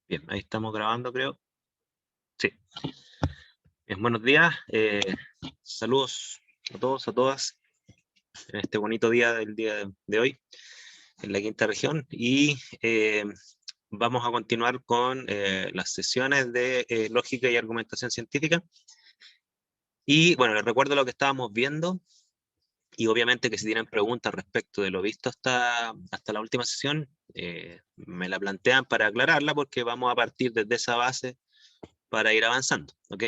Bien, ahí estamos grabando, creo. Sí. Bien, buenos días. Saludos a todos, a todas, en este bonito día del día de hoy, en la quinta región. Y vamos a continuar con las sesiones de lógica y argumentación científica. Y bueno, les recuerdo lo que estábamos viendo. Y obviamente que si tienen preguntas respecto de lo visto hasta la última sesión, me la plantean para aclararla, porque vamos a partir desde esa base para ir avanzando, ¿ok?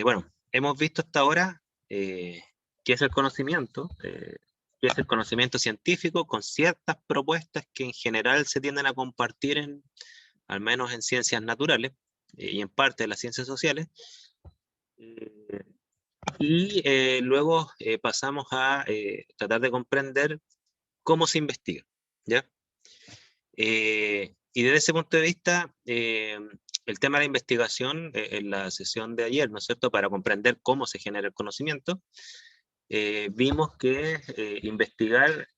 Bueno, hemos visto hasta ahora qué es el conocimiento, qué es el conocimiento científico, con ciertas propuestas que en general se tienden a compartir al menos en ciencias naturales y en parte de las ciencias sociales. Eh, y luego pasamos a tratar de comprender cómo se investiga, ¿ya? Y desde ese punto de vista, el tema de la investigación, en la sesión de ayer, ¿no es cierto?, para comprender cómo se genera el conocimiento, vimos que investigar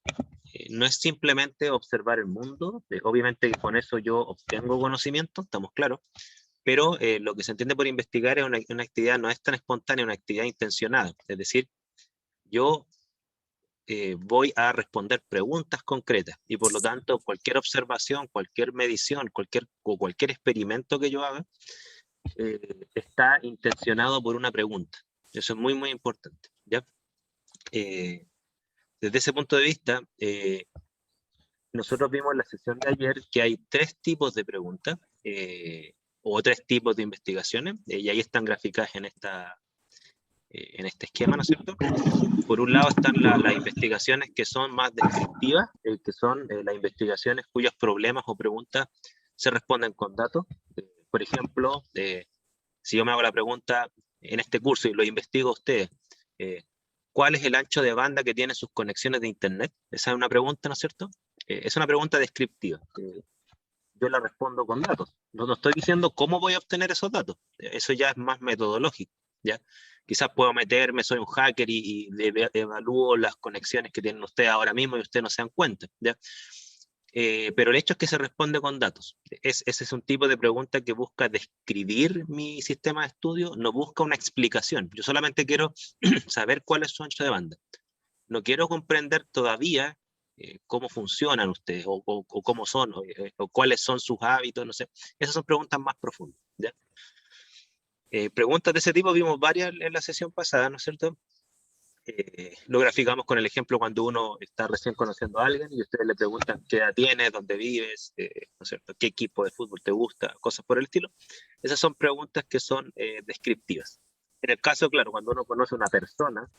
no es simplemente observar el mundo, obviamente que con eso yo obtengo conocimiento, estamos claros, pero lo que se entiende por investigar es una actividad no es tan espontánea, una actividad intencionada, es decir, yo voy a responder preguntas concretas y por lo tanto cualquier observación, cualquier medición, cualquier experimento que yo haga está intencionado por una pregunta. Eso es muy, muy importante, ¿ya? Desde ese punto de vista, nosotros vimos en la sesión de ayer que hay tres tipos de preguntas o tres tipos de investigaciones y ahí están graficadas en este esquema, ¿no es cierto? Por un lado están las investigaciones que son más descriptivas, que son las investigaciones cuyos problemas o preguntas se responden con datos. Por ejemplo, si yo me hago la pregunta en este curso y lo investigo a ustedes, ¿cuál es el ancho de banda que tienen sus conexiones de Internet? Esa es una pregunta, ¿no es cierto? Es una pregunta descriptiva. Yo la respondo con datos. No estoy diciendo cómo voy a obtener esos datos. Eso ya es más metodológico, ¿ya? Quizás puedo meterme, soy un hacker y evalúo las conexiones que tienen ustedes ahora mismo y ustedes no se dan cuenta, ¿ya? Pero el hecho es que se responde con datos. Ese es un tipo de pregunta que busca describir mi sistema de estudio, no busca una explicación. Yo solamente quiero saber cuál es su ancho de banda. No quiero comprender todavía cómo funcionan ustedes o cómo son o cuáles son sus hábitos, no sé. Esas son preguntas más profundas, ¿ya? Preguntas de ese tipo vimos varias en la sesión pasada, ¿no es cierto? Lo graficamos con el ejemplo cuando uno está recién conociendo a alguien y ustedes le preguntan qué edad tienes, dónde vives, ¿no es cierto? ¿Qué equipo de fútbol te gusta? Cosas por el estilo. Esas son preguntas que son descriptivas. En el caso, claro, cuando uno conoce a una persona,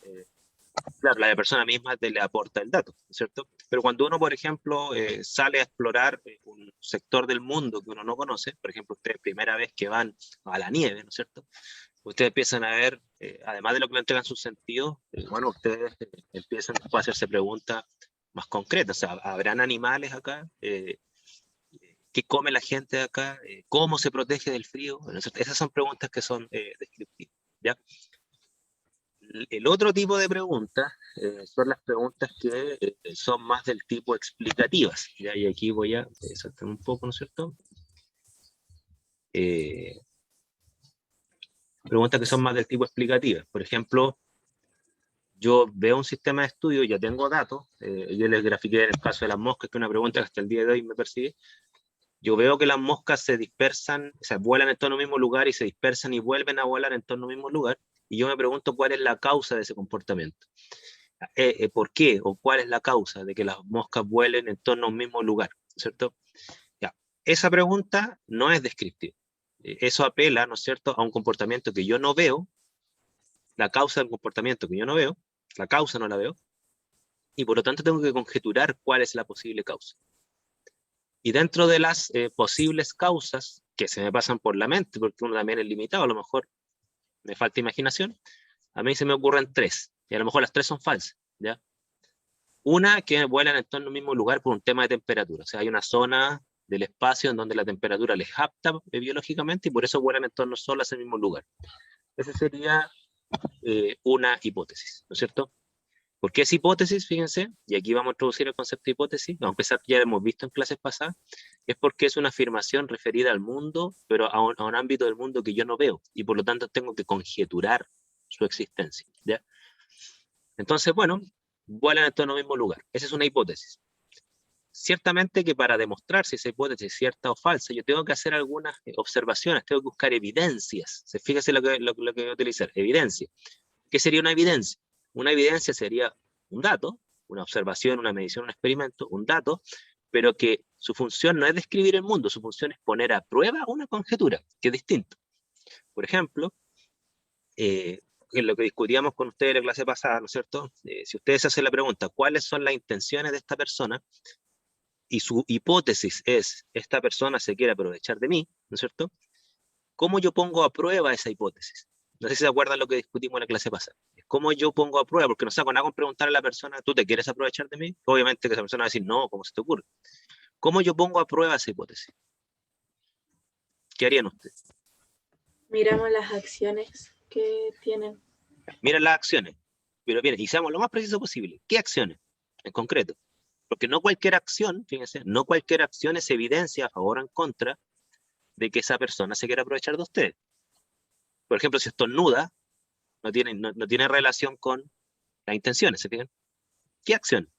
claro, la persona misma te le aporta el dato, ¿cierto? Pero cuando uno, por ejemplo, sale a explorar un sector del mundo que uno no conoce, por ejemplo, ustedes primera vez que van a la nieve, ¿no es cierto? Ustedes empiezan a ver, además de lo que le entregan sus sentidos, bueno, ustedes empiezan después a hacerse preguntas más concretas, o sea, ¿habrán animales acá? ¿Qué come la gente de acá? ¿Cómo se protege del frío? Bueno, esas son preguntas que son descriptivas, ¿ya? El otro tipo de preguntas son las preguntas que son más del tipo explicativas, ¿ya? Y aquí voy a saltar un poco, ¿no es cierto? Eh, Preguntas que son más del tipo explicativas. Por ejemplo, yo veo un sistema de estudio, ya tengo datos, yo les grafiqué el caso de las moscas, que es una pregunta que hasta el día de hoy me persigue. Yo veo que las moscas se dispersan, o sea, vuelan en torno al mismo lugar y se dispersan y vuelven a volar en torno al mismo lugar, y yo me pregunto cuál es la causa de ese comportamiento. ¿Por qué o cuál es la causa de que las moscas vuelen en torno a un mismo lugar, ¿cierto? Ya. Esa pregunta no es descriptiva. Eso apela, ¿no es cierto?, a un comportamiento que yo no veo, la causa del comportamiento que yo no veo, la causa no la veo, y por lo tanto tengo que conjeturar cuál es la posible causa. Y dentro de las posibles causas que se me pasan por la mente, porque uno también es limitado, a lo mejor me falta imaginación, a mí se me ocurren tres, y a lo mejor las tres son falsas, ¿ya? Una, que vuelan en torno al mismo lugar por un tema de temperatura. O sea, hay una zona del espacio en donde la temperatura les apta biológicamente y por eso vuelan en torno solo a ese mismo lugar. Esa sería una hipótesis, ¿no es cierto? ¿Por qué es hipótesis? Fíjense, y aquí vamos a introducir el concepto de hipótesis, aunque ya lo hemos visto en clases pasadas, es porque es una afirmación referida al mundo, pero a un ámbito del mundo que yo no veo, y por lo tanto tengo que conjeturar su existencia, ¿ya? Entonces, bueno, vuelan en todo el mismo lugar. Esa es una hipótesis. Ciertamente que para demostrar si esa hipótesis es cierta o falsa, yo tengo que hacer algunas observaciones, tengo que buscar evidencias. Fíjese lo que voy a utilizar, evidencia. ¿Qué sería una evidencia? Una evidencia sería un dato, una observación, una medición, un experimento, un dato, pero que su función no es describir el mundo, su función es poner a prueba una conjetura, que es distinto. Por ejemplo, en lo que discutíamos con ustedes en la clase pasada, ¿no es cierto? Si ustedes hacen la pregunta, ¿cuáles son las intenciones de esta persona? Y su hipótesis es, esta persona se quiere aprovechar de mí, ¿no es cierto? ¿Cómo yo pongo a prueba esa hipótesis? No sé si se acuerdan lo que discutimos en la clase pasada. ¿Cómo yo pongo a prueba? Porque no saco nada con preguntarle a la persona, ¿tú te quieres aprovechar de mí? Obviamente que esa persona va a decir, no, ¿cómo se te ocurre? ¿Cómo yo pongo a prueba esa hipótesis? ¿Qué harían ustedes? Miramos las acciones que tienen. Miren las acciones, pero miren, y seamos lo más preciso posible. ¿Qué acciones? En concreto. Porque no cualquier acción, fíjense, no cualquier acción es evidencia a favor o en contra de que esa persona se quiera aprovechar de usted. Por ejemplo, si estornuda, no tiene relación con las intenciones, ¿se fijan? ¿Qué acción?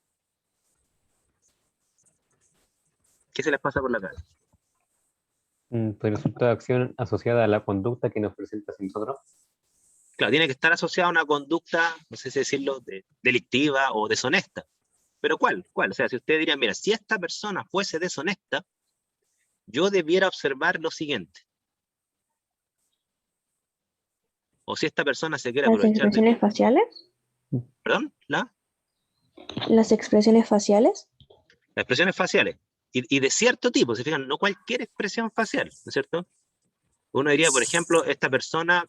¿Qué se les pasa por la cabeza? Pues resulta de acción asociada a la conducta que nos presenta hacia nosotros. Claro, tiene que estar asociada a una conducta, no sé si decirlo, delictiva o deshonesta. ¿Pero cuál? ¿Cuál? O sea, si usted diría, mira, si esta persona fuese deshonesta, yo debiera observar lo siguiente. O si esta persona se quiere ¿Las aprovechar de mí. expresiones faciales? ¿Perdón? ¿Las expresiones faciales? Las expresiones faciales. Y de cierto tipo, se fijan, no cualquier expresión facial, ¿no es cierto? Uno diría, por ejemplo, esta persona,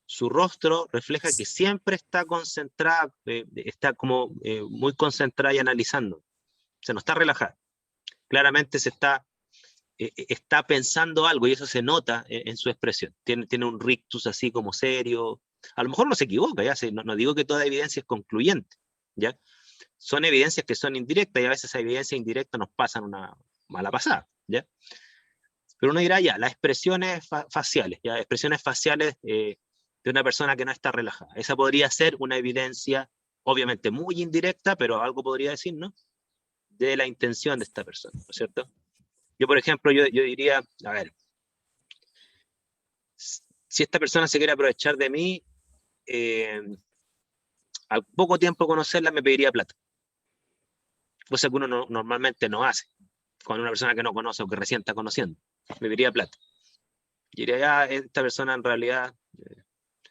su rostro refleja que siempre está concentrada, está como muy concentrada y analizando. Se no está relajada. Claramente está pensando algo y eso se nota en su expresión. Tiene un rictus así como serio. A lo mejor no se equivoca, ya no digo que toda evidencia es concluyente, ¿ya? Son evidencias que son indirectas y a veces esas evidencias indirectas nos pasan una mala pasada, ¿ya? Pero uno dirá ya, las expresiones faciales, ya, expresiones faciales de una persona que no está relajada. Esa podría ser una evidencia, obviamente muy indirecta, pero algo podría decir, ¿no? De la intención de esta persona, ¿no es cierto? Yo, por ejemplo, yo diría, a ver, si esta persona se quiere aprovechar de mí, al poco tiempo conocerla me pediría plata. Cosa que uno normalmente no hace con una persona que no conoce o que recién está conociendo. Me pediría plata. Y diría, ya, esta persona en realidad,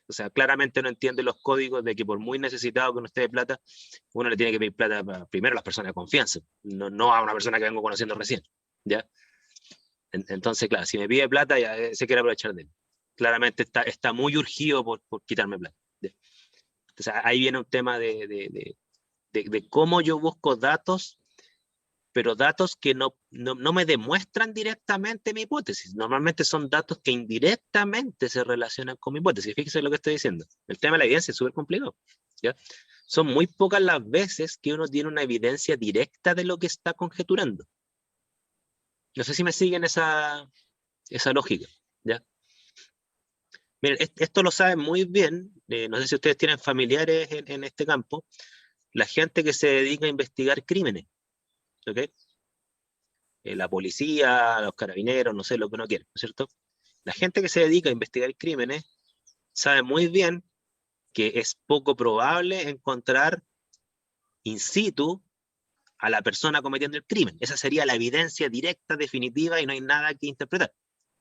o sea, claramente no entiende los códigos de que por muy necesitado que uno esté de plata, uno le tiene que pedir plata primero a las personas de confianza, no a una persona que vengo conociendo recién, ¿ya? Entonces, claro, si me pide plata, ya se quiere aprovechar de él. Claramente está muy urgido por quitarme plata. ¿Ya? Entonces, ahí viene un tema de cómo yo busco datos, pero datos que no me demuestran directamente mi hipótesis. Normalmente son datos que indirectamente se relacionan con mi hipótesis. Fíjese lo que estoy diciendo. El tema de la evidencia es súper complicado, ¿ya? Son muy pocas las veces que uno tiene una evidencia directa de lo que está conjeturando. No sé si me siguen esa lógica, ¿ya? Miren, esto lo saben muy bien, no sé si ustedes tienen familiares en este campo, la gente que se dedica a investigar crímenes, ¿ok? La policía, los carabineros, no sé, lo que uno quiera, ¿no es cierto? La gente que se dedica a investigar crímenes sabe muy bien que es poco probable encontrar in situ a la persona cometiendo el crimen. Esa sería la evidencia directa, definitiva, y no hay nada que interpretar,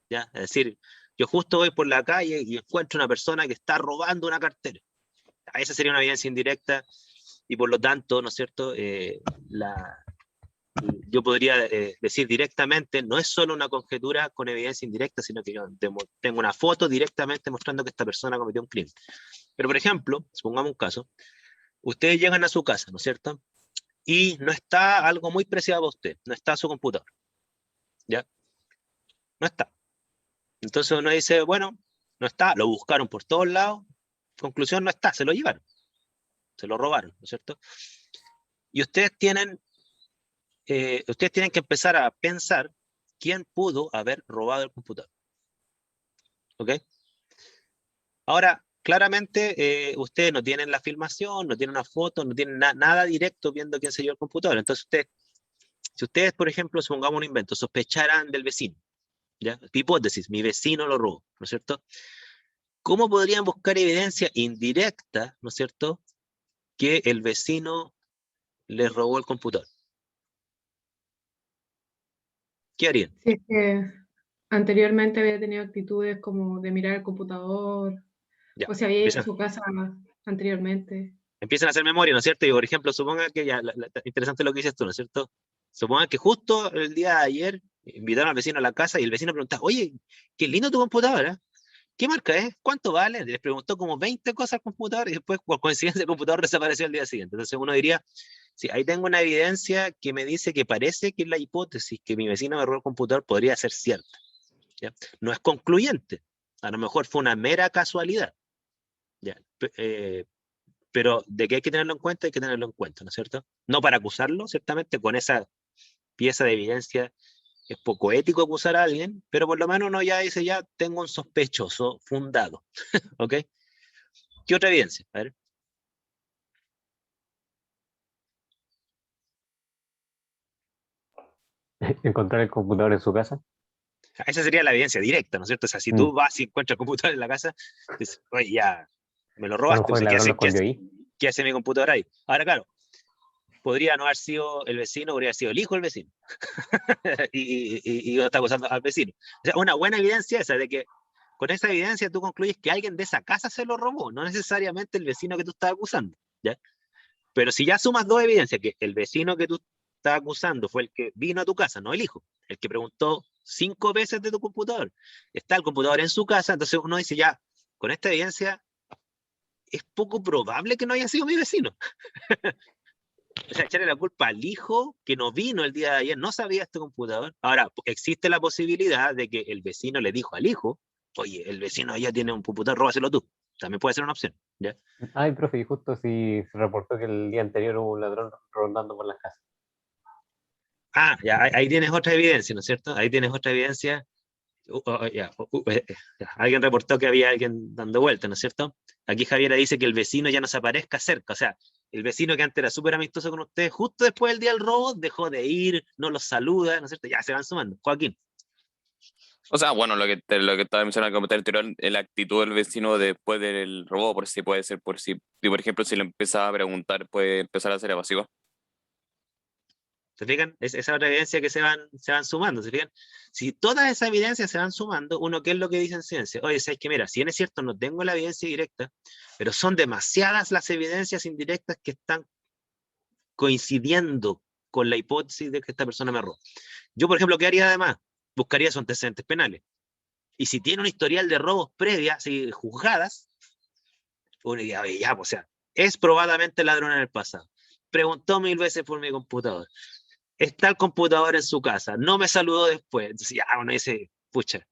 ¿ya? Es decir, yo justo voy por la calle y encuentro una persona que está robando una cartera. Esa sería una evidencia indirecta y por lo tanto, ¿no es cierto? Yo podría decir directamente, no es solo una conjetura con evidencia indirecta, sino que yo tengo una foto directamente mostrando que esta persona cometió un crimen. Pero, por ejemplo, supongamos un caso, ustedes llegan a su casa, ¿no es cierto? Y no está algo muy preciado para usted, no está su computador, ¿ya? No está. Entonces uno dice, bueno, no está, lo buscaron por todos lados, conclusión, no está, se lo llevaron. se lo robaron, ¿no es cierto? Y ustedes tienen que empezar a pensar quién pudo haber robado el computador. ¿Ok? Ahora, claramente, ustedes no tienen la filmación, no tienen una foto, no tienen nada directo viendo quién se llevó el computador. Entonces, si ustedes, por ejemplo, supongamos un invento, sospecharan del vecino, ¿ya? Hipótesis, mi vecino lo robó, ¿no es cierto? ¿Cómo podrían buscar evidencia indirecta, ¿no es cierto?, que el vecino les robó el computador? ¿Qué harían? Si es que anteriormente había tenido actitudes como de mirar el computador, Ya, o si había ido a empiezan, su casa anteriormente. empiezan a hacer memoria, ¿no es cierto? Y por ejemplo, supongan que interesante lo que dices tú, ¿no es cierto? Supongan que justo el día de ayer invitaron al vecino a la casa y el vecino preguntaba, oye, qué lindo tu computadora, ¿qué marca es? ¿Cuánto vale? Les preguntó como 20 cosas al computador y después, por coincidencia, el computador desapareció el día siguiente. Entonces uno diría, sí, ahí tengo una evidencia que me dice que parece que la hipótesis que mi vecino me robó el computador podría ser cierta, ¿ya? No es concluyente, a lo mejor fue una mera casualidad, ¿ya? Pero de que hay que tenerlo en cuenta, hay que tenerlo en cuenta, ¿no es cierto? No para acusarlo, ciertamente, con esa pieza de evidencia es poco ético acusar a alguien, pero por lo menos uno ya dice, ya tengo un sospechoso fundado, ¿ok? ¿Qué otra evidencia? A ver. Encontrar el computador en su casa. Esa sería la evidencia directa, ¿no es cierto? O sea, si tú vas y encuentras el computador en la casa, dices, oye, ya, me lo A lo robaste, o mejor el sea, ladrón lo escondió ahí. ¿qué hace mi computador ahí? Ahora, claro, podría no haber sido el vecino, podría haber sido el hijo del vecino. y uno está acusando al vecino. O sea, una buena evidencia esa de que con esa evidencia tú concluyes que alguien de esa casa se lo robó, no necesariamente el vecino que tú estás acusando, ¿ya? Pero si ya sumas dos evidencias, que el vecino que tú estás acusando fue el que vino a tu casa, no el hijo, el que preguntó 5 veces de tu computador, está el computador en su casa, entonces uno dice ya, con esta evidencia es poco probable que no haya sido mi vecino. O sea, echarle la culpa al hijo que no vino el día de ayer, no sabía este computador. Ahora, existe la posibilidad de que el vecino le dijo al hijo, oye, el vecino ya tiene un computador, róbaselo tú. También puede ser una opción, ¿ya? Ay, profe, y justo si se reportó que el día anterior hubo un ladrón rondando por las casas. Ah, ya, ahí tienes otra evidencia, ¿no es cierto? Ahí tienes otra evidencia. Ya. Alguien reportó que había alguien dando vuelta, ¿no es cierto? Aquí Javiera dice que el vecino ya no se aparezca cerca, o sea, el vecino que antes era súper amistoso con ustedes, justo después del día del robo, dejó de ir, no los saluda, ¿no es cierto? Ya se van sumando. Joaquín. O sea, bueno, lo que estaba mencionando como anterior, la actitud del vecino después del robo, por si puede ser, por ejemplo, si le empieza a preguntar, puede empezar a ser evasivo. ¿Se fijan? Esa otra evidencia que se van sumando, ¿se fijan? Si todas esas evidencias se van sumando, uno, ¿qué es lo que dice en ciencia? Oye, ¿sabes qué? Mira, si bien es cierto, no tengo la evidencia directa, pero son demasiadas las evidencias indirectas que están coincidiendo con la hipótesis de que esta persona me robó. Yo, por ejemplo, ¿qué haría además? Buscaría sus antecedentes penales. Y si tiene un historial de robos previas y juzgadas, uno diría, oye, ya, pues, o sea, es probablemente ladrón en el pasado. Preguntó 1000 veces por mi computador. Está el computador en su casa, no me saludó después. Entonces ya uno dice, pucha,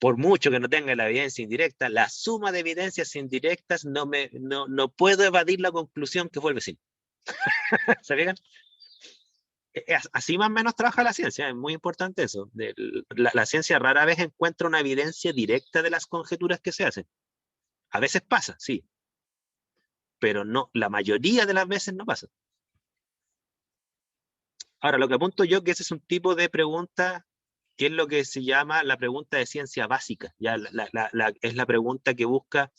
por mucho que no tenga la evidencia indirecta, la suma de evidencias indirectas no puedo evadir la conclusión que fue el vecino. ¿Se fijan? Así más o menos trabaja la ciencia, es muy importante eso. La ciencia rara vez encuentra una evidencia directa de las conjeturas que se hacen. A veces pasa, sí, pero no, la mayoría de las veces no pasa. Ahora, lo que apunto yo que ese es un tipo de pregunta que es lo que se llama la pregunta de ciencia básica. Ya es la pregunta que busca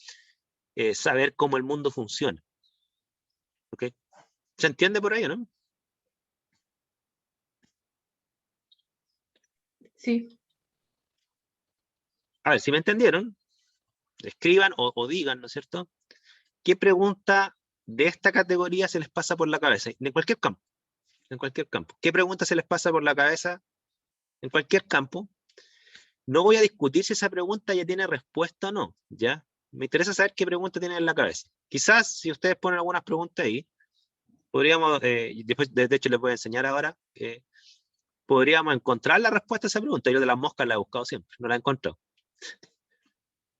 saber cómo el mundo funciona. ¿Ok? ¿Se entiende por ahí, no? Sí, A ver, si me entendieron, escriban o digan, ¿no es cierto? ¿Qué pregunta de esta categoría se les pasa por la cabeza? En cualquier campo. En cualquier campo. ¿Qué pregunta se les pasa por la cabeza en cualquier campo? No voy a discutir si esa pregunta ya tiene respuesta o no, ¿ya? Me interesa saber qué pregunta tienen en la cabeza. Quizás, si ustedes ponen algunas preguntas ahí, podríamos, después, de hecho les voy a enseñar ahora, podríamos encontrar la respuesta a esa pregunta. Yo de las moscas la he buscado siempre, no la he encontrado.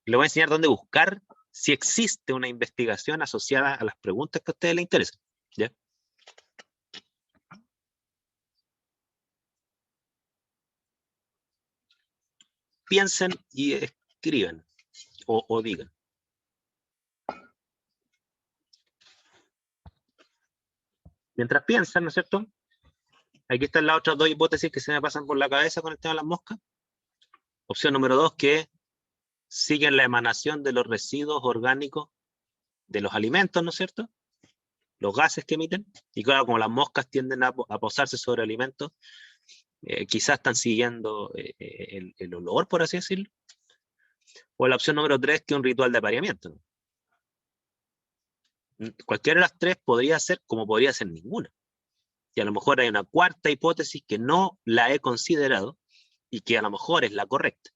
Les voy a enseñar dónde buscar si existe una investigación asociada a las preguntas que a ustedes les interesan. ¿Ya? Piensen y escriban o digan. Mientras piensan, ¿no es cierto? Aquí están las otras dos hipótesis que se me pasan por la cabeza con el tema de las moscas. Opción número 2, que siguen la emanación de los residuos orgánicos de los alimentos, ¿no es cierto? Los gases que emiten. Y claro, como las moscas tienden a posarse sobre alimentos, quizás están siguiendo el olor, por así decirlo. O la opción número 3, que es un ritual de apareamiento, ¿no? Cualquiera de las tres podría ser, como podría ser ninguna. Y a lo mejor hay una cuarta hipótesis que no la he considerado y que a lo mejor es la correcta.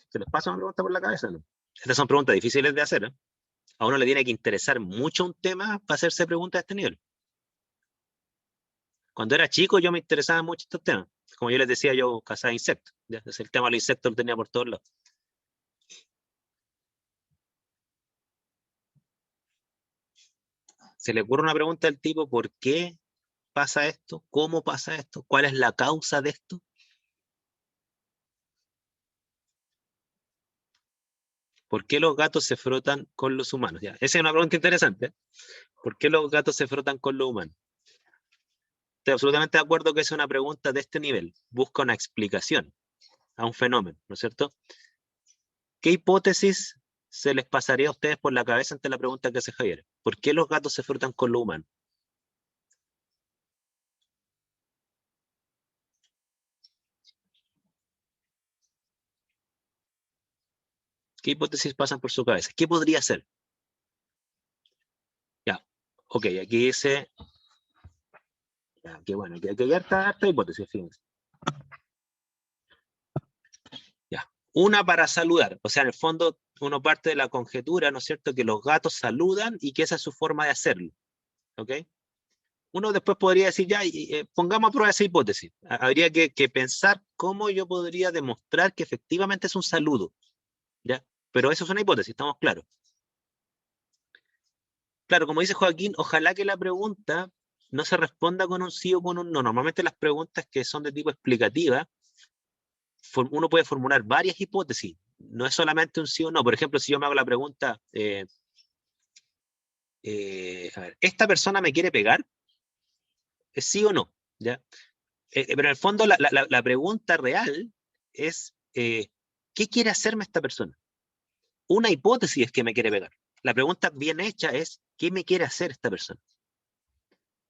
¿Se les pasa una pregunta por la cabeza? ¿No? Estas son preguntas difíciles de hacer, ¿eh? A uno le tiene que interesar mucho un tema para hacerse preguntas de este nivel. Cuando era chico yo me interesaba mucho estos temas. Como yo les decía, yo cazaba insectos. ¿Ya? Entonces el tema de los insectos lo tenía por todos lados. Se le ocurre una pregunta del tipo, ¿por qué pasa esto? ¿Cómo pasa esto? ¿Cuál es la causa de esto? ¿Por qué los gatos se frotan con los humanos? Ya, esa es una pregunta interesante. ¿Por qué los gatos se frotan con los humanos? Estoy absolutamente de acuerdo que es una pregunta de este nivel. Busca una explicación a un fenómeno, ¿no es cierto? ¿Qué hipótesis se les pasaría a ustedes por la cabeza ante la pregunta que hace Javier? ¿Por qué los gatos se frotan con los humanos? ¿Qué hipótesis pasan por su cabeza? ¿Qué podría ser? Ya, ok, aquí dice... Ya, qué bueno, que hay harta hipótesis, fíjense. Ya, una para saludar, o sea, en el fondo uno parte de la conjetura, ¿no es cierto?, que los gatos saludan y que esa es su forma de hacerlo, ¿ok? Uno después podría decir, ya, pongamos a prueba esa hipótesis. Habría que pensar cómo yo podría demostrar que efectivamente es un saludo, ¿ya? Pero eso es una hipótesis, estamos claros. Claro, como dice Joaquín, ojalá que la pregunta no se responda con un sí o con un no. Normalmente las preguntas que son de tipo explicativa, uno puede formular varias hipótesis. No es solamente un sí o no. Por ejemplo, si yo me hago la pregunta, a ver, ¿esta persona me quiere pegar? ¿Es sí o no? ¿Ya? Pero en el fondo la pregunta real es, ¿qué quiere hacerme esta persona? Una hipótesis es que me quiere pegar. La pregunta bien hecha es, ¿qué me quiere hacer esta persona?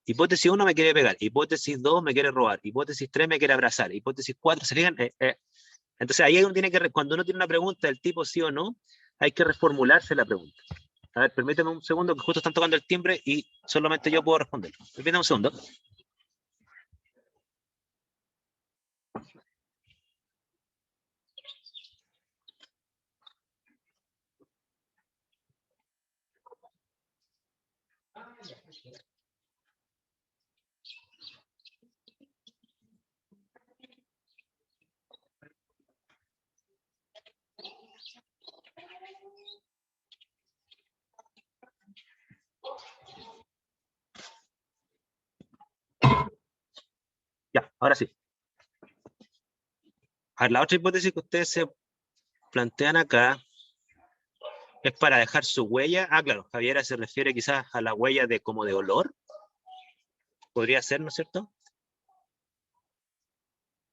Hipótesis 1 me quiere pegar, hipótesis 2 me quiere robar, hipótesis 3 me quiere abrazar, hipótesis 4, ¿se fijan? Entonces ahí uno tiene que, cuando uno tiene una pregunta del tipo sí o no, hay que reformularse la pregunta. A ver, permíteme un segundo, que justo están tocando el timbre y solamente yo puedo responder. Permíteme un segundo. Ya, ahora sí. A ver, la otra hipótesis que ustedes se plantean acá es para dejar su huella. Ah, claro, Javiera se refiere quizás a la huella de como de olor. Podría ser, ¿no es cierto?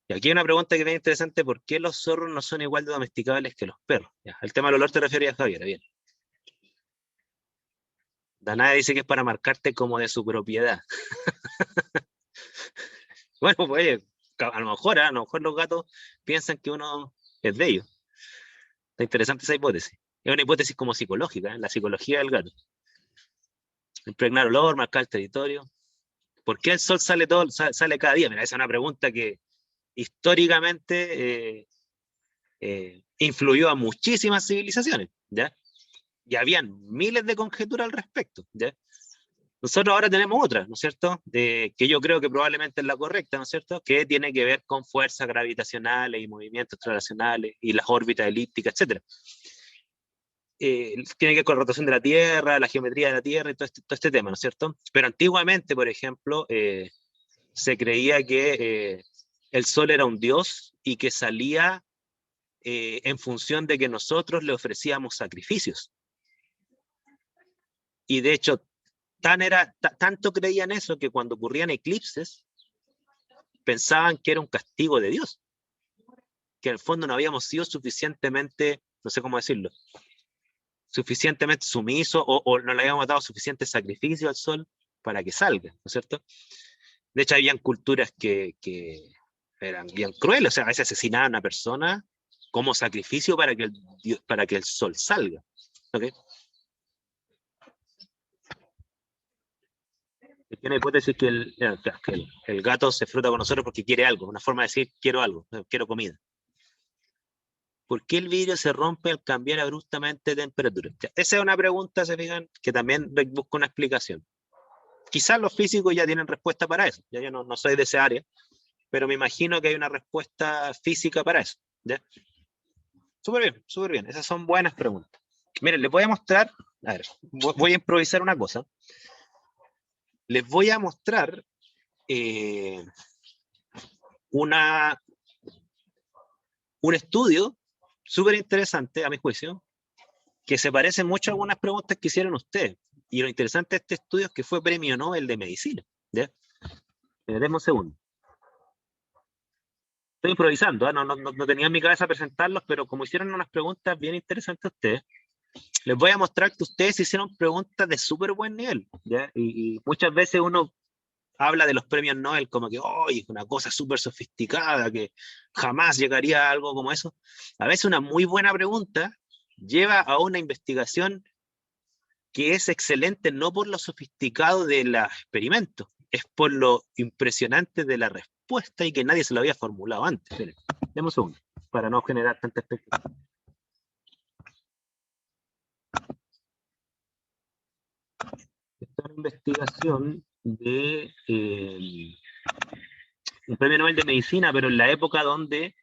Y aquí hay una pregunta que es bien interesante: ¿por qué los zorros no son igual de domesticables que los perros? Ya, el tema del olor te refería a Javiera, bien. Danaya dice que es para marcarte como de su propiedad. Bueno, pues a lo mejor los gatos piensan que uno es de ellos. Está interesante esa hipótesis. Es una hipótesis como psicológica, ¿eh? La psicología del gato. Impregnar olor, marcar el territorio. ¿Por qué el sol sale cada día? Mira, esa es una pregunta que históricamente influyó a muchísimas civilizaciones, ¿ya? Y habían miles de conjeturas al respecto, ¿ya? Nosotros ahora tenemos otra, ¿no es cierto? Que yo creo que probablemente es la correcta, ¿no es cierto? Que tiene que ver con fuerzas gravitacionales y movimientos traslacionales y las órbitas elípticas, etc. Tiene que ver con la rotación de la Tierra, la geometría de la Tierra y todo este tema, ¿no es cierto? Pero antiguamente, por ejemplo, se creía que el Sol era un dios y que salía en función de que nosotros le ofrecíamos sacrificios. Y de hecho, tanto creían eso que cuando ocurrían eclipses, pensaban que era un castigo de Dios. Que en el fondo no habíamos sido suficientemente, no sé cómo decirlo, suficientemente sumisos o no le habíamos dado suficiente sacrificio al sol para que salga, ¿no es cierto? De hecho, habían culturas que eran bien crueles, o sea, a veces asesinaban a una persona como sacrificio para que el sol salga. ¿Okay? Tiene hipótesis que el gato se frota con nosotros porque quiere algo, una forma de decir quiero algo, quiero comida. ¿Por qué el vidrio se rompe al cambiar abruptamente de temperatura? Esa es una pregunta, se fijan, que también busca una explicación. Quizás los físicos ya tienen respuesta para eso, ya yo no soy de esa área, pero me imagino que hay una respuesta física para eso. ¿Ya? Súper bien, esas son buenas preguntas. Miren, les voy a mostrar, a ver, voy a improvisar una cosa. Les voy a mostrar un estudio súper interesante, a mi juicio, que se parece mucho a algunas preguntas que hicieron ustedes. Y lo interesante de este estudio es que fue premio Nobel de Medicina. ¿Ya? Denme un segundo. Estoy improvisando, ¿eh? No tenía en mi cabeza presentarlos, pero como hicieron unas preguntas bien interesantes ustedes, les voy a mostrar que ustedes hicieron preguntas de súper buen nivel. ¿Ya? Y muchas veces uno habla de los premios Nobel como que es una cosa súper sofisticada, que jamás llegaría a algo como eso. A veces una muy buena pregunta lleva a una investigación que es excelente no por lo sofisticado de los experimentos, es por lo impresionante de la respuesta y que nadie se lo había formulado antes. Miren, demos un segundo, para no generar tanta expectativa. Esta es una investigación de un premio Nobel de Medicina, pero en la época donde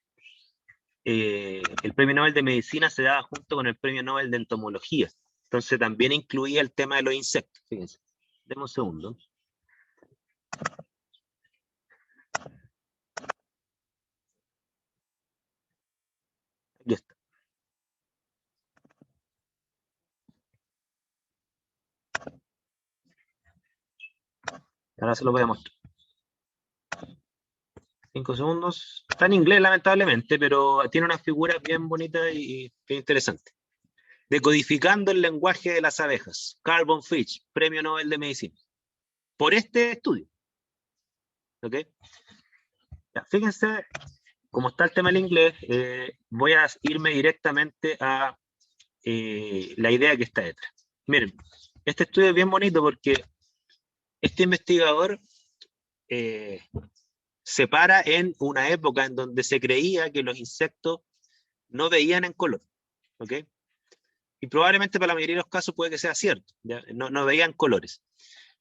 el premio Nobel de Medicina se daba junto con el premio Nobel de Entomología. Entonces también incluía el tema de los insectos. Fíjense. Deme un segundo. Aquí está. Ahora se lo voy a mostrar. 5 segundos. Está en inglés, lamentablemente, pero tiene una figura bien bonita y bien interesante. Decodificando el lenguaje de las abejas. Carl von Fritsch, Premio Nobel de Medicina. Por este estudio. ¿Ok? Ya, fíjense, como está el tema del inglés, voy a irme directamente a la idea que está detrás. Miren, este estudio es bien bonito porque este investigador se para en una época en donde se creía que los insectos no veían en color. ¿Ok? Y probablemente para la mayoría de los casos puede que sea cierto, ¿ya? No veían colores.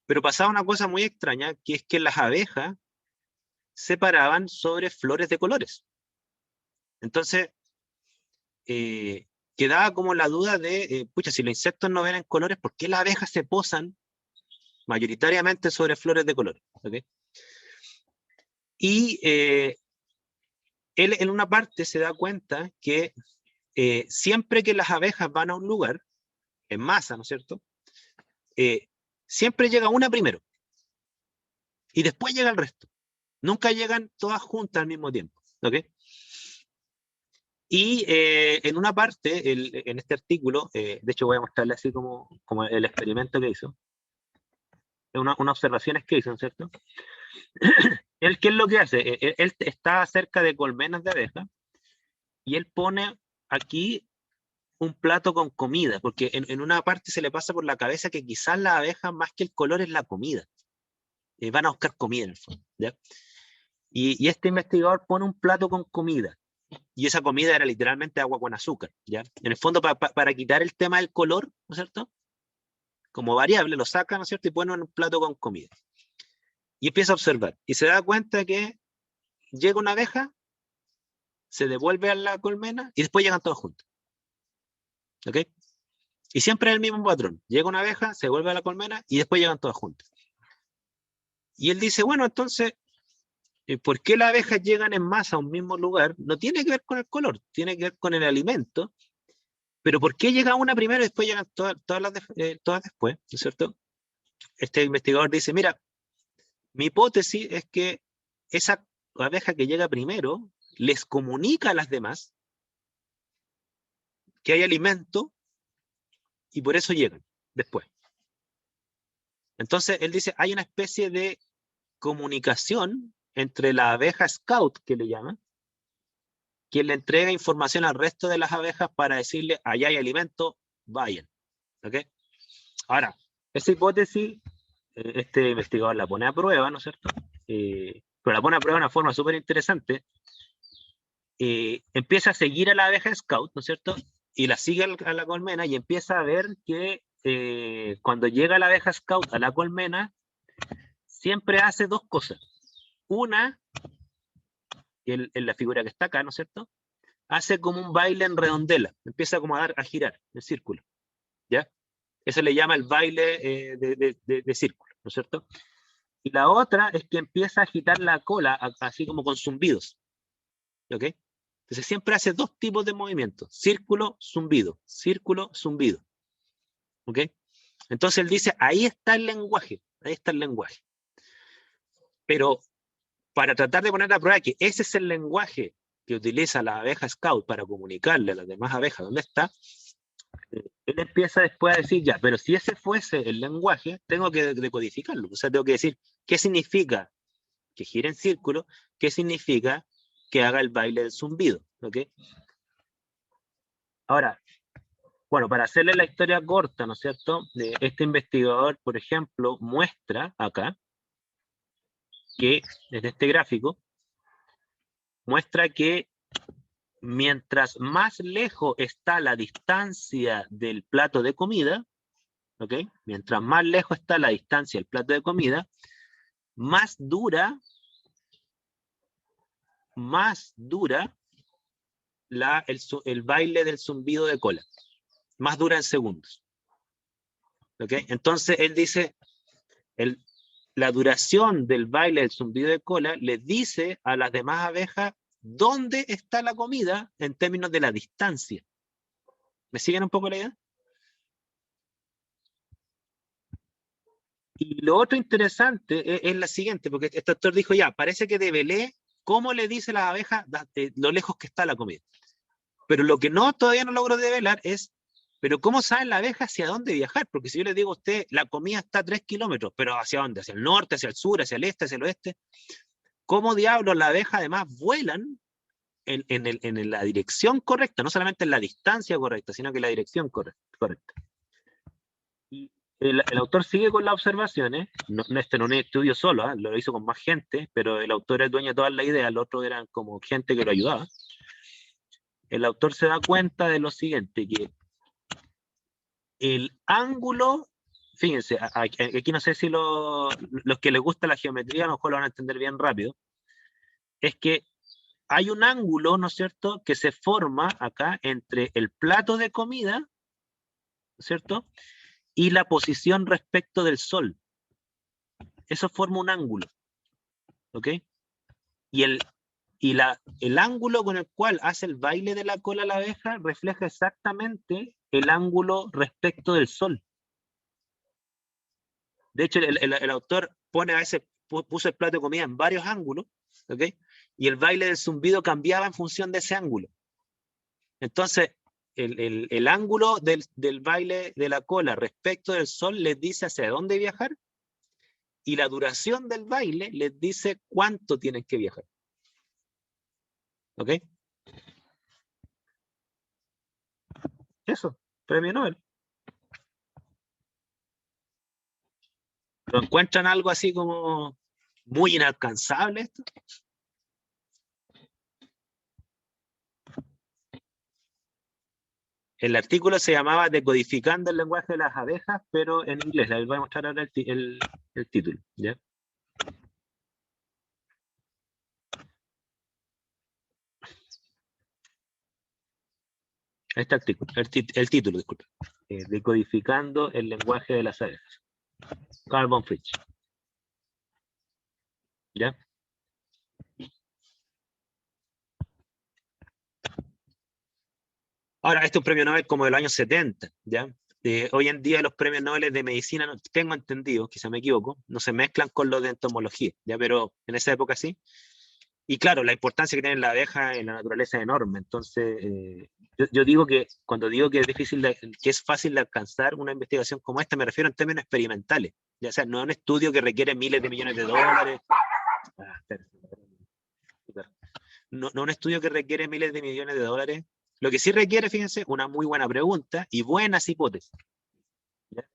Pero pasaba una cosa muy extraña, que es que las abejas se paraban sobre flores de colores. Entonces, quedaba como la duda de, pucha, si los insectos no ven en colores, ¿por qué las abejas se posan mayoritariamente sobre flores de colores? ¿Okay? Y él en una parte se da cuenta que siempre que las abejas van a un lugar, en masa, ¿no es cierto? Siempre llega una primero. Y después llega el resto. Nunca llegan todas juntas al mismo tiempo. ¿Ok? Y en una parte, en este artículo, de hecho voy a mostrarle así como el experimento que hizo. Unas observaciones que hizo, ¿cierto? Él, ¿qué es lo que hace? Él está cerca de colmenas de abejas y él pone aquí un plato con comida, porque en una parte se le pasa por la cabeza que quizás las abejas, más que el color, es la comida. Van a buscar comida en el fondo, ¿ya? Y este investigador pone un plato con comida, y esa comida era literalmente agua con azúcar, ¿ya? En el fondo, para quitar el tema del color, ¿no es cierto? como variable, lo saca, ¿no es cierto? Y pone en un plato con comida. Y empieza a observar. Y se da cuenta que llega una abeja, se devuelve a la colmena y después llegan todos juntos. ¿Ok? Y siempre es el mismo patrón. Llega una abeja, se vuelve a la colmena y después llegan todas juntas. Y él dice, bueno, entonces, ¿por qué las abejas llegan en masa a un mismo lugar? No tiene que ver con el color, tiene que ver con el alimento. Pero ¿por qué llega una primero y después llegan todas después? ¿No es cierto? Este investigador dice, mira, mi hipótesis es que esa abeja que llega primero les comunica a las demás que hay alimento y por eso llegan después. Entonces, él dice, hay una especie de comunicación entre la abeja scout, que le llaman, quien le entrega información al resto de las abejas para decirle, allá hay alimento, vayan. ¿Ok? Ahora, esa hipótesis, este investigador la pone a prueba, ¿no es cierto? Pero la pone a prueba de una forma súper interesante. Empieza a seguir a la abeja scout, ¿no es cierto? Y la sigue a la colmena y empieza a ver que cuando llega la abeja scout a la colmena, siempre hace dos cosas. Una, en la figura que está acá, ¿no es cierto? Hace como un baile en redondela, empieza como a girar en círculo, ¿ya? Eso le llama el baile de círculo, ¿no es cierto? Y la otra es que empieza a agitar la cola, así como con zumbidos, ¿ok? Entonces siempre hace dos tipos de movimientos, círculo, zumbido, ¿ok? Entonces él dice, ahí está el lenguaje, Pero para tratar de poner a prueba que ese es el lenguaje que utiliza la abeja scout para comunicarle a las demás abejas dónde está, él empieza después a decir, ya, pero si ese fuese el lenguaje, tengo que decodificarlo. O sea, tengo que decir, ¿qué significa que gire en círculo? ¿Qué significa que haga el baile del zumbido? ¿Ok? Ahora, bueno, para hacerle la historia corta, ¿no es cierto? Este investigador, por ejemplo, muestra acá que, en este gráfico, muestra que mientras más lejos está la distancia del plato de comida, ¿ok? Mientras más lejos está la distancia del plato de comida, más dura el baile del zumbido de cola. Más dura en segundos. ¿Ok? Entonces él dice, la duración del baile del zumbido de cola le dice a las demás abejas dónde está la comida en términos de la distancia. ¿Me siguen un poco la idea? Y lo otro interesante es la siguiente, porque este autor dijo, ya, parece que develé cómo le dice a las abejas lo lejos que está la comida. Pero lo que todavía no logro develar es, pero ¿cómo sabe la abeja hacia dónde viajar? Porque si yo le digo a usted, la comida está a 3 kilómetros, pero ¿hacia dónde? ¿Hacia el norte, hacia el sur, hacia el este, hacia el oeste? ¿Cómo diablos la abeja además vuelan en la dirección correcta? No solamente en la distancia correcta, sino que en la dirección correcta. Y el autor sigue con las observaciones, este no es un estudio solo, lo hizo con más gente, pero el autor es dueño de todas las ideas, los otros eran como gente que lo ayudaba. El autor se da cuenta de lo siguiente, que el ángulo, fíjense, aquí no sé si los que les gusta la geometría a lo mejor lo van a entender bien rápido, es que hay un ángulo, ¿no es cierto?, que se forma acá entre el plato de comida, ¿no es cierto?, y la posición respecto del sol. Eso forma un ángulo, ¿ok? Y el ángulo con el cual hace el baile de la cola la abeja refleja exactamente el ángulo respecto del sol. De hecho, el autor pone a veces, puso el plato de comida en varios ángulos, ¿ok? Y el baile del zumbido cambiaba en función de ese ángulo. Entonces, el ángulo del baile de la cola respecto del sol les dice hacia dónde viajar, y la duración del baile les dice cuánto tienen que viajar. ¿Ok? Eso, premio Nobel. ¿Lo encuentran algo así como muy inalcanzable esto? El artículo se llamaba Decodificando el lenguaje de las abejas, pero en inglés. Les voy a mostrar ahora el título, ¿ya? Este artículo, el título, disculpe. Decodificando el lenguaje de las abejas. Carl von Fritsch. ¿Ya? Ahora, este es un premio Nobel como de los años 70, ¿ya? Hoy en día los premios Nobel de medicina, no, tengo entendido, quizá me equivoco, no se mezclan con los de entomología, ¿ya? Pero en esa época sí. Y claro, la importancia que tiene la abeja en la naturaleza es enorme. Entonces, yo digo que cuando digo que es difícil, que es fácil de alcanzar una investigación como esta, me refiero en términos experimentales. Ya, o sea, no es un estudio que requiere miles de millones de dólares. No un estudio que requiere miles de millones de dólares. Lo que sí requiere, fíjense, una muy buena pregunta y buenas hipótesis. ¿Ya?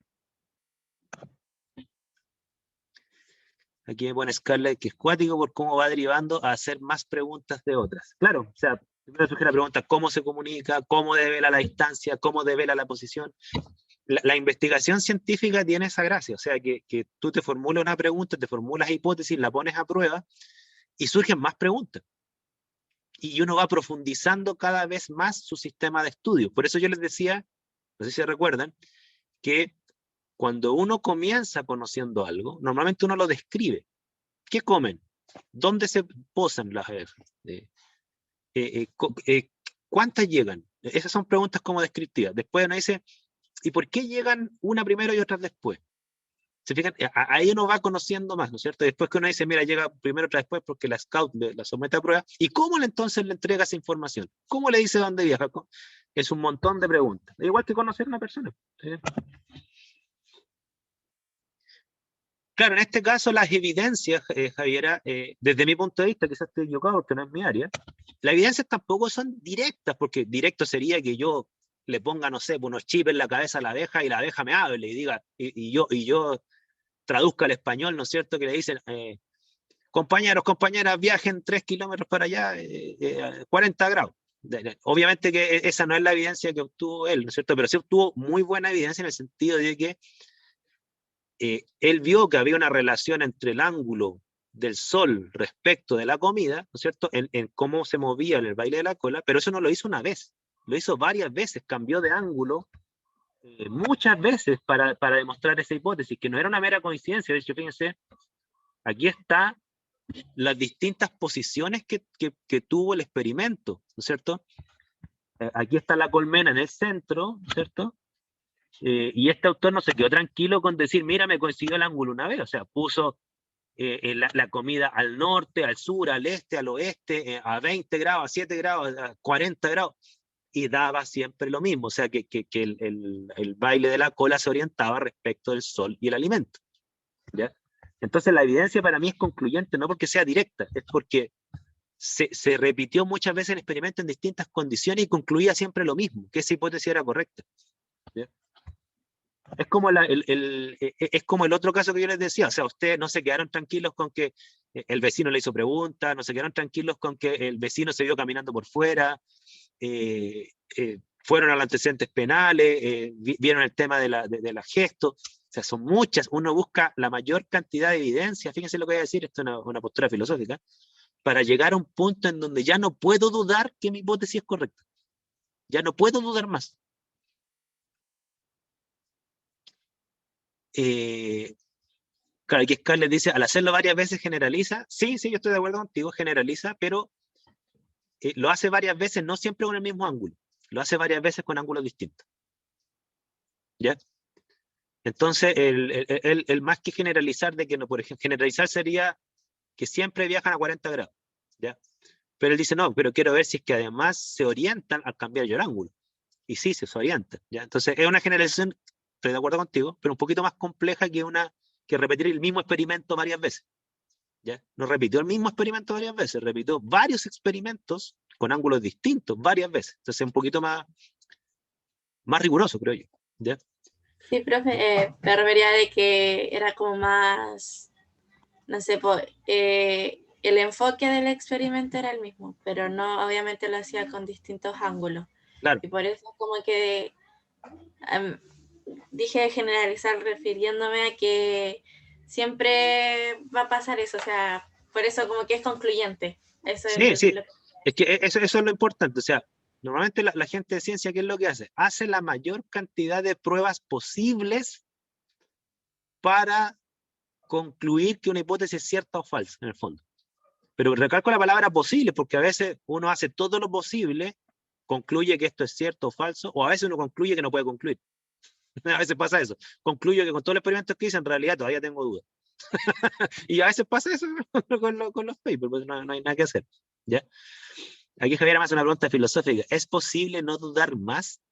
Aquí me pone Scarlett que es cuático por cómo va derivando a hacer más preguntas de otras. Claro, o sea, primero surge la pregunta, ¿cómo se comunica? ¿Cómo devela la distancia? ¿Cómo devela la posición? La investigación científica tiene esa gracia, o sea, que tú te formulas una pregunta, te formulas hipótesis, la pones a prueba y surgen más preguntas. Y uno va profundizando cada vez más su sistema de estudio. Por eso yo les decía, no sé si se recuerdan, que cuando uno comienza conociendo algo, normalmente uno lo describe. ¿Qué comen? ¿Dónde se posan las abejas? ¿Cuántas llegan? Esas son preguntas como descriptivas. Después uno dice, ¿y por qué llegan una primero y otra después? ¿Se fijan? Ahí uno va conociendo más, ¿no es cierto? Después que uno dice, mira, llega primero otra después porque la scout la somete a prueba. ¿Y cómo entonces le entrega esa información? ¿Cómo le dice dónde viaja? Es un montón de preguntas. Igual que conocer a una persona. ¿Sí? Claro, en este caso las evidencias, Javiera, desde mi punto de vista, quizás estoy equivocado porque no es mi área, las evidencias tampoco son directas, porque directo sería que yo le ponga, no sé, unos chips en la cabeza a la abeja y la abeja me hable y diga, y yo traduzca al español, ¿no es cierto? Que le dicen, compañeros, compañeras, viajen 3 kilómetros para allá, 40 grados. Obviamente que esa no es la evidencia que obtuvo él, ¿no es cierto? Pero sí obtuvo muy buena evidencia en el sentido de que él vio que había una relación entre el ángulo del sol respecto de la comida, ¿no es cierto?, en cómo se movía en el baile de la cola, pero eso no lo hizo una vez, lo hizo varias veces, cambió de ángulo muchas veces para demostrar esa hipótesis, que no era una mera coincidencia. De hecho, fíjense, aquí está las distintas posiciones que tuvo el experimento, ¿no es cierto? Aquí está la colmena en el centro, ¿no es cierto? Y este autor no se quedó tranquilo con decir, mira, me coincidió el ángulo una vez, o sea, puso la comida al norte, al sur, al este, al oeste, a 20 grados, a 7 grados, a 40 grados, y daba siempre lo mismo, o sea, que el baile de la cola se orientaba respecto del sol y el alimento, ¿ya? Entonces la evidencia para mí es concluyente, no porque sea directa, es porque se repitió muchas veces el experimento en distintas condiciones y concluía siempre lo mismo, que esa hipótesis era correcta, ¿ya? Es como, es como el otro caso que yo les decía, o sea, ustedes no se quedaron tranquilos con que el vecino le hizo preguntas, no se quedaron tranquilos con que el vecino se vio caminando por fuera, fueron a los antecedentes penales, vieron el tema de la gestos, o sea, son muchas, uno busca la mayor cantidad de evidencia, fíjense lo que voy a decir, esto es una postura filosófica, para llegar a un punto en donde ya no puedo dudar que mi hipótesis es correcta, ya no puedo dudar más. Claro, aquí Scarlett dice, al hacerlo varias veces generaliza, sí, yo estoy de acuerdo contigo, generaliza, pero lo hace varias veces, no siempre con el mismo ángulo, lo hace varias veces con ángulos distintos. ¿Ya? Entonces, el más que generalizar, de que no, por ejemplo, generalizar sería que siempre viajan a 40 grados, ¿ya? Pero él dice, no, pero quiero ver si es que además se orientan al cambiar el ángulo. Y sí, se orientan, ¿ya? Entonces, es una generalización, estoy de acuerdo contigo, pero un poquito más compleja que repetir el mismo experimento varias veces, ¿ya? No repitió el mismo experimento varias veces, repitió varios experimentos con ángulos distintos varias veces. Entonces, es un poquito más riguroso, creo yo, ¿ya? Sí, profe, me refería de que era como más, no sé, el enfoque del experimento era el mismo, pero no, obviamente lo hacía con distintos ángulos. Claro. Y por eso como que dije generalizar refiriéndome a que siempre va a pasar eso, o sea, por eso como que es concluyente. Eso Sí, es sí. lo que... Es que eso es lo importante. O sea, normalmente la gente de ciencia, ¿qué es lo que hace? Hace la mayor cantidad de pruebas posibles para concluir que una hipótesis es cierta o falsa, en el fondo. Pero recalco la palabra posible, porque a veces uno hace todo lo posible, concluye que esto es cierto o falso, o a veces uno concluye que no puede concluir. A veces pasa eso. Concluyo que con todos los experimentos que hice, en realidad todavía tengo dudas. Y a veces pasa eso con los papers, pues no hay nada que hacer. ¿Ya? Aquí Javier me hace una pregunta filosófica. ¿Es posible no dudar más?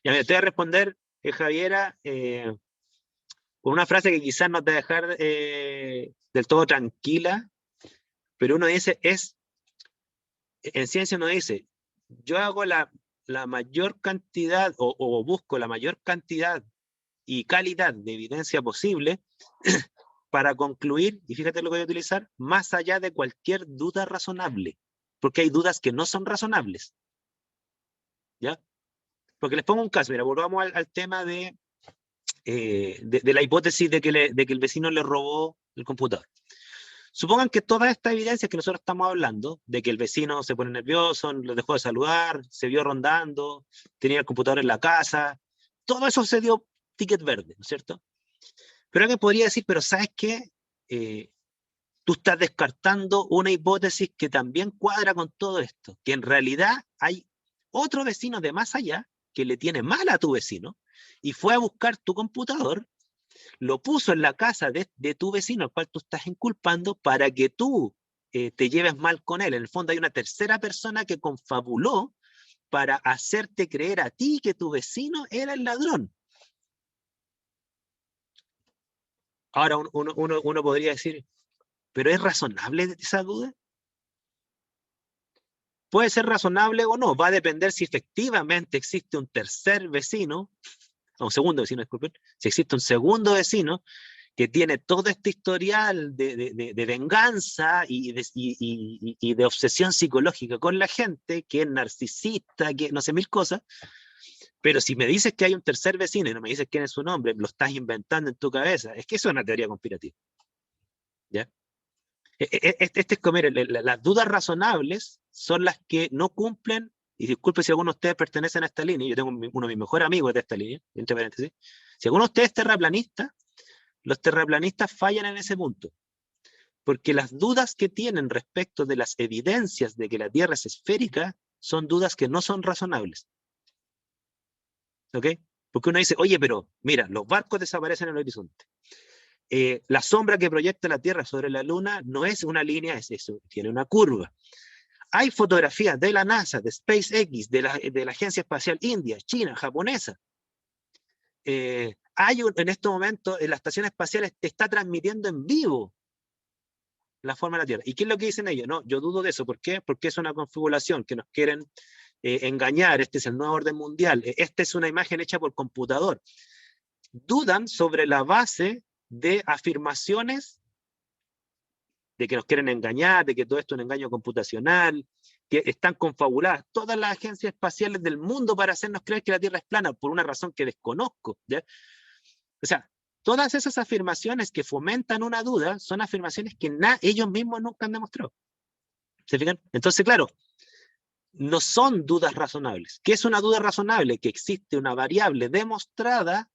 Ya me te voy a responder, Javiera, con una frase que quizás no te va a dejar del todo tranquila, pero uno dice, en ciencia uno dice, yo hago la mayor cantidad o busco la mayor cantidad y calidad de evidencia posible para concluir, y fíjate lo que voy a utilizar, más allá de cualquier duda razonable, porque hay dudas que no son razonables. ¿Ya? Porque les pongo un caso, mira, volvamos al tema de la hipótesis de que el vecino le robó el computador. Supongan que toda esta evidencia que nosotros estamos hablando, de que el vecino se pone nervioso, lo dejó de saludar, se vio rondando, tenía el computador en la casa, todo eso se dio ticket verde, ¿no es cierto? Pero alguien podría decir, pero ¿sabes qué? Tú estás descartando una hipótesis que también cuadra con todo esto, que en realidad hay otro vecino de más allá que le tiene mal a tu vecino y fue a buscar tu computador, lo puso en la casa de tu vecino, al cual tú estás inculpando, para que tú te lleves mal con él. En el fondo hay una tercera persona que confabuló para hacerte creer a ti que tu vecino era el ladrón. Ahora uno podría decir, ¿pero es razonable esa duda? Puede ser razonable o no, va a depender si efectivamente existe un tercer vecino, o un segundo vecino, disculpen, si existe un segundo vecino que tiene todo este historial de venganza y de obsesión psicológica con la gente, que es narcisista, que no sé, mil cosas. Pero si me dices que hay un tercer vecino y no me dices quién es su nombre, lo estás inventando en tu cabeza, es que eso es una teoría conspirativa. ¿Ya? Este es comer, las dudas razonables son las que no cumplen, y disculpe si alguno de ustedes pertenecen a esta línea, yo tengo uno de mis mejores amigos de esta línea, entre paréntesis, si alguno de ustedes es terraplanista, los terraplanistas fallan en ese punto, porque las dudas que tienen respecto de las evidencias de que la Tierra es esférica son dudas que no son razonables. ¿Ok? Porque uno dice, oye, pero mira, los barcos desaparecen en el horizonte. La sombra que proyecta la Tierra sobre la Luna no es una línea, es eso, tiene una curva. Hay fotografías de la NASA, de SpaceX, de la Agencia Espacial India, China, japonesa. En este momento, en la estación espacial está transmitiendo en vivo la forma de la Tierra. ¿Y qué es lo que dicen ellos? No, yo dudo de eso. ¿Por qué? Porque es una configuración que nos quieren engañar. Este es el nuevo orden mundial. Esta es una imagen hecha por computador. Dudan sobre la base de afirmaciones de que nos quieren engañar, de que todo esto es un engaño computacional, que están confabuladas todas las agencias espaciales del mundo para hacernos creer que la Tierra es plana, por una razón que desconozco. ¿Ya? O sea, todas esas afirmaciones que fomentan una duda son afirmaciones que ellos mismos nunca han demostrado. ¿Se fijan? Entonces, claro, no son dudas razonables. ¿Qué es una duda razonable? Que existe una variable demostrada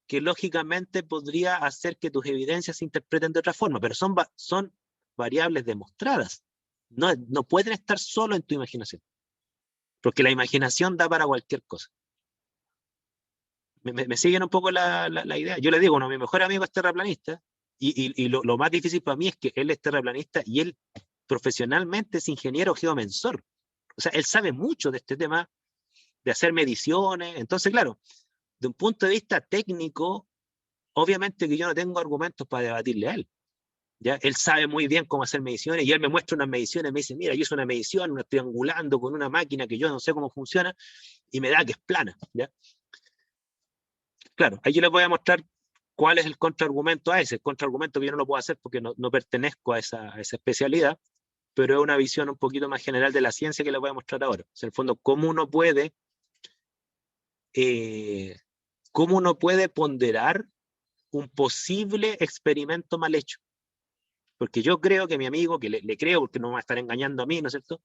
que lógicamente podría hacer que tus evidencias se interpreten de otra forma, pero son variables demostradas. No pueden estar solo en tu imaginación, porque la imaginación da para cualquier cosa. ¿Me siguen un poco la idea? Yo le digo, uno de mis mejores amigos es terraplanista, y lo más difícil para mí es que él es terraplanista y él profesionalmente es ingeniero geomensor. O sea, él sabe mucho de este tema, de hacer mediciones. Entonces, claro, de un punto de vista técnico, obviamente que yo no tengo argumentos para debatirle a él. ¿Ya? Él sabe muy bien cómo hacer mediciones y él me muestra unas mediciones, me dice, mira, yo hice una medición, una triangulando con una máquina que yo no sé cómo funciona y me da que es plana. ¿Ya? Claro, ahí yo les voy a mostrar cuál es el contraargumento a ese. El contraargumento que yo no lo puedo hacer porque no pertenezco a esa especialidad, pero es una visión un poquito más general de la ciencia que les voy a mostrar ahora. O sea, en el fondo, cómo uno puede cómo uno puede ponderar un posible experimento mal hecho. Porque yo creo que mi amigo, que le creo porque no me va a estar engañando a mí, ¿no es cierto?,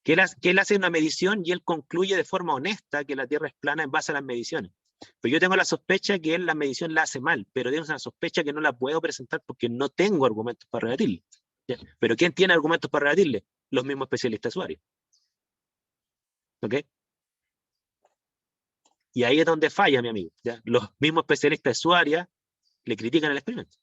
que él hace una medición y él concluye de forma honesta que la Tierra es plana en base a las mediciones. Pero yo tengo la sospecha que él la medición la hace mal, pero tengo una sospecha que no la puedo presentar porque no tengo argumentos para rebatirle. ¿Ya? Pero ¿quién tiene argumentos para rebatirle? Los mismos especialistas usuarios. ¿Ok? Y ahí es donde falla, mi amigo. ¿Ya? Los mismos especialistas usuarios le critican el experimento.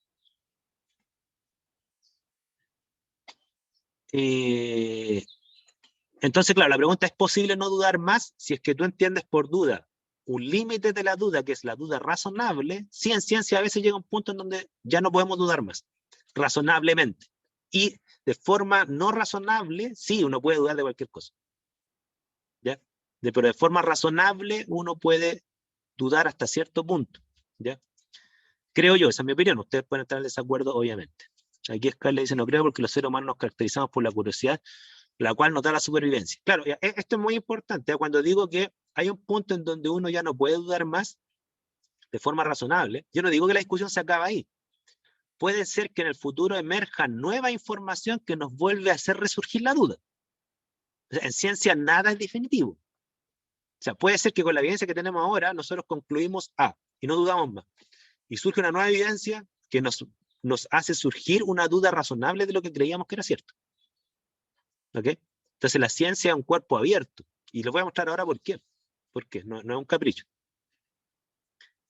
Entonces, claro, la pregunta es: ¿posible no dudar más? Si es que tú entiendes por duda un límite de la duda, que es la duda razonable. Sí, en ciencia a veces llega un punto en donde ya no podemos dudar más, razonablemente. Y de forma no razonable, sí, uno puede dudar de cualquier cosa. ¿Ya? Pero de forma razonable uno puede dudar hasta cierto punto. ¿Ya? Creo yo, esa es mi opinión. Ustedes pueden estar en desacuerdo, obviamente. Aquí Scarlett dice: no creo, porque los seres humanos nos caracterizamos por la curiosidad, la cual nos da la supervivencia. Claro, esto es muy importante. Cuando digo que hay un punto en donde uno ya no puede dudar más de forma razonable, yo no digo que la discusión se acaba ahí. Puede ser que en el futuro emerja nueva información que nos vuelve a hacer resurgir la duda. O sea, en ciencia nada es definitivo. O sea, puede ser que con la evidencia que tenemos ahora nosotros concluimos A y no dudamos más. Y surge una nueva evidencia que nos hace surgir una duda razonable de lo que creíamos que era cierto. ¿Ok? Entonces la ciencia es un cuerpo abierto. Y les voy a mostrar ahora por qué. Porque no es un capricho.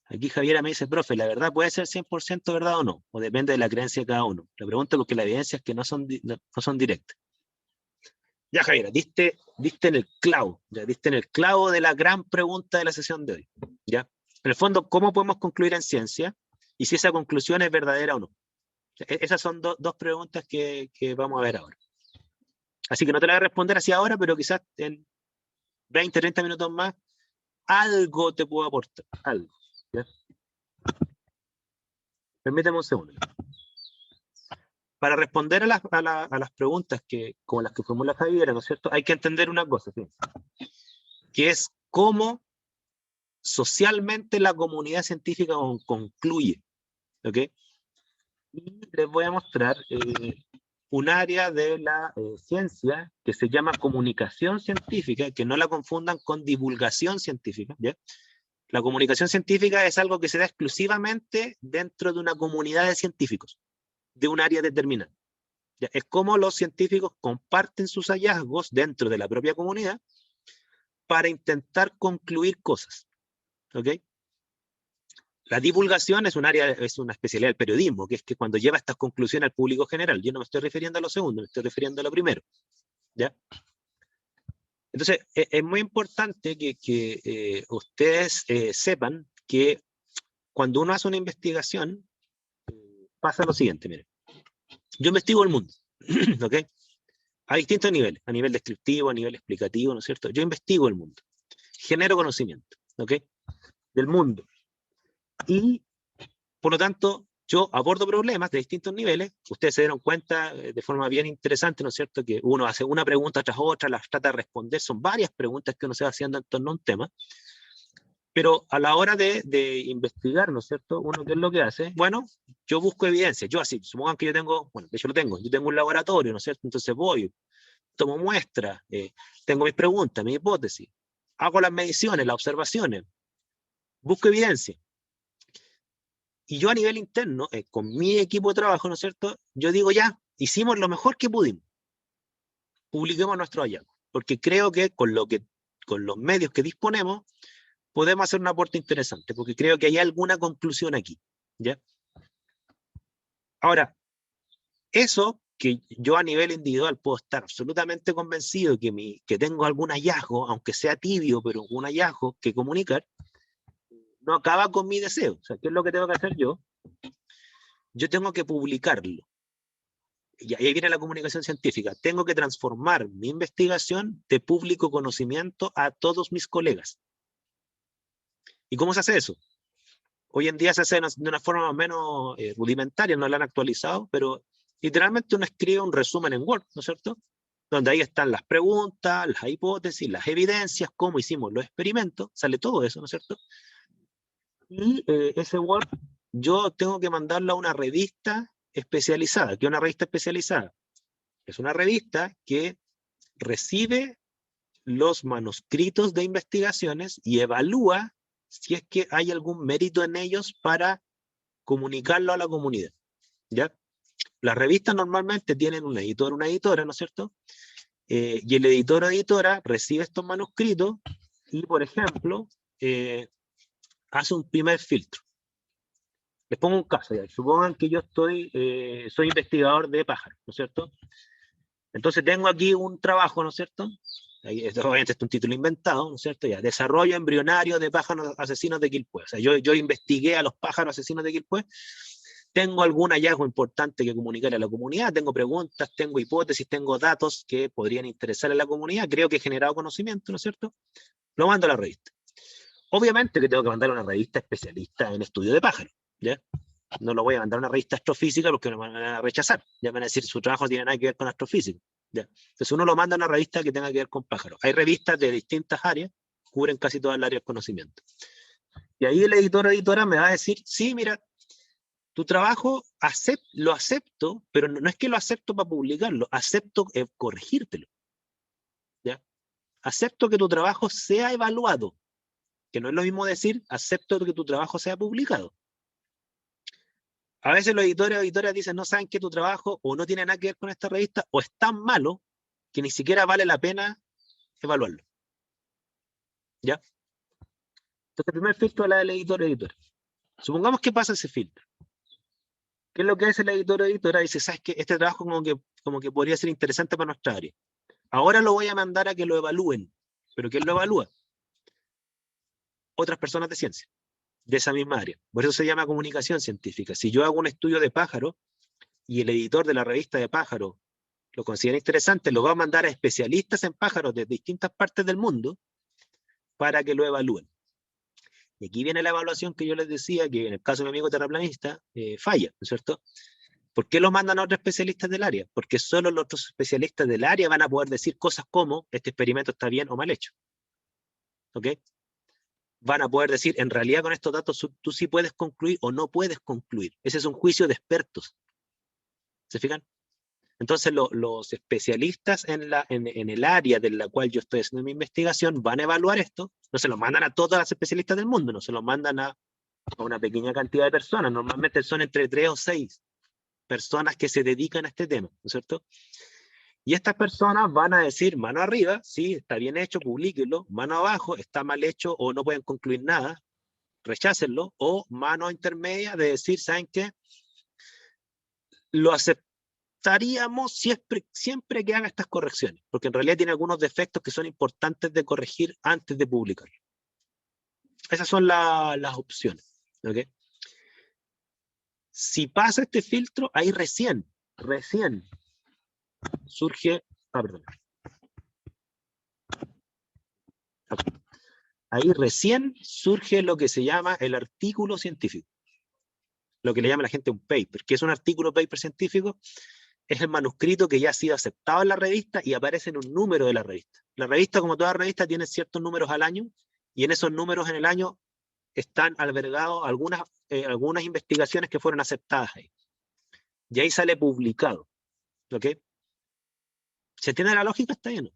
Aquí Javiera me dice: profe, ¿la verdad puede ser 100% verdad o no? O depende de la creencia de cada uno. Le pregunto porque la evidencia es que no son directas. Ya, Javiera, diste en el clavo. Ya diste en el clavo de la gran pregunta de la sesión de hoy. ¿Ya? En el fondo, ¿cómo podemos concluir en ciencia? Y si esa conclusión es verdadera o no. Esas son dos preguntas que vamos a ver ahora. Así que no te la voy a responder así ahora, pero quizás en 20, 30 minutos más, algo te puedo aportar. Algo. ¿Ya? Permíteme un segundo. Para responder a las preguntas como las que formula Javiera, ¿no es cierto?, hay que entender una cosa, ¿sí?, que es cómo socialmente la comunidad científica concluye. ¿Ok? Y les voy a mostrar un área de la ciencia que se llama comunicación científica, que no la confundan con divulgación científica. ¿Ya? La comunicación científica es algo que se da exclusivamente dentro de una comunidad de científicos, de un área determinada. ¿Ya? Es como los científicos comparten sus hallazgos dentro de la propia comunidad para intentar concluir cosas. ¿Ok? La divulgación es un área, es una especialidad del periodismo, que es que cuando lleva estas conclusiones al público general. Yo no me estoy refiriendo a lo segundo, me estoy refiriendo a lo primero. ¿Ya? Entonces, es muy importante que ustedes sepan que cuando uno hace una investigación, pasa lo siguiente, miren. Yo investigo el mundo, ¿ok? A distintos niveles, a nivel descriptivo, a nivel explicativo, ¿no es cierto? Yo investigo el mundo, genero conocimiento, ¿ok? Del mundo. Y, por lo tanto, yo abordo problemas de distintos niveles. Ustedes se dieron cuenta de forma bien interesante, ¿no es cierto?, que uno hace una pregunta tras otra, las trata de responder, son varias preguntas que uno se va haciendo en torno a un tema. Pero a la hora de investigar, ¿no es cierto?, uno, ¿qué es lo que hace? Bueno, yo busco evidencia. Yo así, supongan que yo tengo, bueno, de hecho lo tengo, yo tengo un laboratorio, ¿no es cierto? Entonces voy, tomo muestras, tengo mis preguntas, mis hipótesis, hago las mediciones, las observaciones, busco evidencia. Y yo a nivel interno, con mi equipo de trabajo, ¿no es cierto?, yo digo: ya, hicimos lo mejor que pudimos. Publiquemos nuestro hallazgo. Porque creo que con los medios que disponemos, podemos hacer un aporte interesante, porque creo que hay alguna conclusión aquí. ¿Ya? Ahora, eso que yo a nivel individual puedo estar absolutamente convencido que tengo algún hallazgo, aunque sea tibio, pero un hallazgo que comunicar, no acaba con mi deseo. O sea, ¿qué es lo que tengo que hacer yo? Yo tengo que publicarlo. Y ahí viene la comunicación científica. Tengo que transformar mi investigación de público conocimiento a todos mis colegas. ¿Y cómo se hace eso? Hoy en día se hace de una forma más o menos rudimentaria, no la han actualizado, pero literalmente uno escribe un resumen en Word, ¿no es cierto? donde ahí están las preguntas, las hipótesis, las evidencias, cómo hicimos los experimentos, sale todo eso, ¿no es cierto? Y ese Word yo tengo que mandarlo a una revista especializada. ¿Qué es una revista especializada? Es una revista que recibe los manuscritos de investigaciones y evalúa si es que hay algún mérito en ellos para comunicarlo a la comunidad, ¿ya? Las revistas normalmente tienen un editor, una editora, ¿no es cierto? Y el editor o editora recibe estos manuscritos y, por ejemplo, hace un primer filtro. Les pongo un caso, ya. Supongan que yo soy investigador de pájaros, ¿no es cierto? Entonces tengo aquí un trabajo, ¿no es cierto? Obviamente es un título inventado, ¿no es cierto? Ya, desarrollo embrionario de pájaros asesinos de Quilpué. O sea, yo investigué a los pájaros asesinos de Quilpué, tengo algún hallazgo importante que comunicar a la comunidad, tengo preguntas, tengo hipótesis, tengo datos que podrían interesar a la comunidad, creo que he generado conocimiento, ¿no es cierto? Lo mando a la revista. Obviamente que tengo que mandar a una revista especialista en estudio de pájaros, ¿ya? No lo voy a mandar a una revista astrofísica porque me van a rechazar, ya me van a decir su trabajo no tiene nada que ver con astrofísica, ¿ya? Entonces uno lo manda a una revista que tenga que ver con pájaros. Hay revistas de distintas áreas, cubren casi todas las áreas de conocimiento. Y ahí el editor o editora me va a decir, sí, mira, tu trabajo lo acepto, pero no es que lo acepto para publicarlo, acepto corregírtelo, ¿ya? Acepto que tu trabajo sea evaluado, que no es lo mismo decir, acepto que tu trabajo sea publicado. A veces los editores o editoras dicen, no saben que tu trabajo o no tiene nada que ver con esta revista, o es tan malo que ni siquiera vale la pena evaluarlo, ¿ya? Entonces el primer filtro es la del editor o editora. Supongamos que pasa ese filtro. ¿Qué es lo que hace el editor o editora? Dice, ¿sabes qué? Este trabajo como que podría ser interesante para nuestra área. Ahora lo voy a mandar a que lo evalúen. ¿Pero quién lo evalúa? Otras personas de ciencia, de esa misma área. Por eso se llama comunicación científica. Si yo hago un estudio de pájaro y el editor de la revista de pájaro lo considera interesante, lo va a mandar a especialistas en pájaros de distintas partes del mundo para que lo evalúen. Y aquí viene la evaluación que yo les decía, que en el caso de mi amigo terraplanista, falla, ¿no es cierto? ¿Por qué lo mandan a otros especialistas del área? Porque solo los otros especialistas del área van a poder decir cosas como, este experimento está bien o mal hecho. ¿Ok? Van a poder decir, en realidad con estos datos tú sí puedes concluir o no puedes concluir. Ese es un juicio de expertos. ¿Se fijan? Entonces los especialistas en el área de la cual yo estoy haciendo mi investigación van a evaluar esto. No se lo mandan a todas las especialistas del mundo, no se lo mandan a una pequeña cantidad de personas. Normalmente son entre 3 o 6 personas que se dedican a este tema, ¿no es cierto? Y estas personas van a decir, mano arriba, sí, está bien hecho, publíquenlo, mano abajo, está mal hecho o no pueden concluir nada, rechácenlo, o mano intermedia de decir, ¿saben qué? Lo aceptaríamos siempre que haga estas correcciones, porque en realidad tiene algunos defectos que son importantes de corregir antes de publicarlo. Esas son las opciones, ¿ok? Si pasa este filtro, ahí recién surge, perdón. Ahí recién surge lo que se llama el artículo científico. Lo que le llama la gente un paper. ¿Qué es un artículo paper científico? Es el manuscrito que ya ha sido aceptado en la revista y aparece en un número de la revista. La revista, como toda revista, tiene ciertos números al año, y en esos números en el año están albergados algunas investigaciones que fueron aceptadas ahí. Y ahí sale publicado. ¿Ok? ¿Se entiende la lógica? ¿Está bien?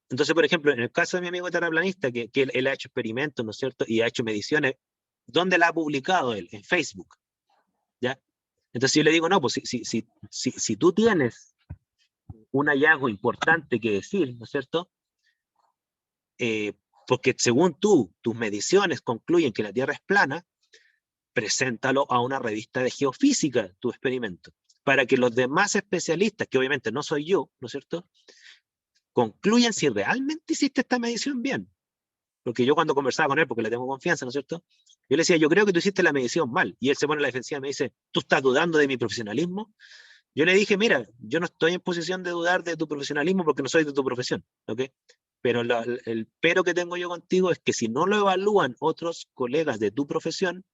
Entonces, por ejemplo, en el caso de mi amigo terraplanista, que él ha hecho experimentos, ¿no es cierto? Y ha hecho mediciones, ¿dónde la ha publicado él? En Facebook, ¿ya? Entonces yo le digo, no, pues si tú tienes un hallazgo importante que decir, ¿no es cierto? Porque según tus mediciones concluyen que la Tierra es plana, preséntalo a una revista de geofísica, tu experimento, para que los demás especialistas, que obviamente no soy yo, ¿no es cierto?, concluyan si realmente hiciste esta medición bien. Porque yo cuando conversaba con él, porque le tengo confianza, ¿no es cierto?, yo le decía, yo creo que tú hiciste la medición mal, y él se pone a la defensiva y me dice, ¿tú estás dudando de mi profesionalismo? Yo le dije, mira, yo no estoy en posición de dudar de tu profesionalismo porque no soy de tu profesión, ¿ok? Pero el pero que tengo yo contigo es que si no lo evalúan otros colegas de tu profesión,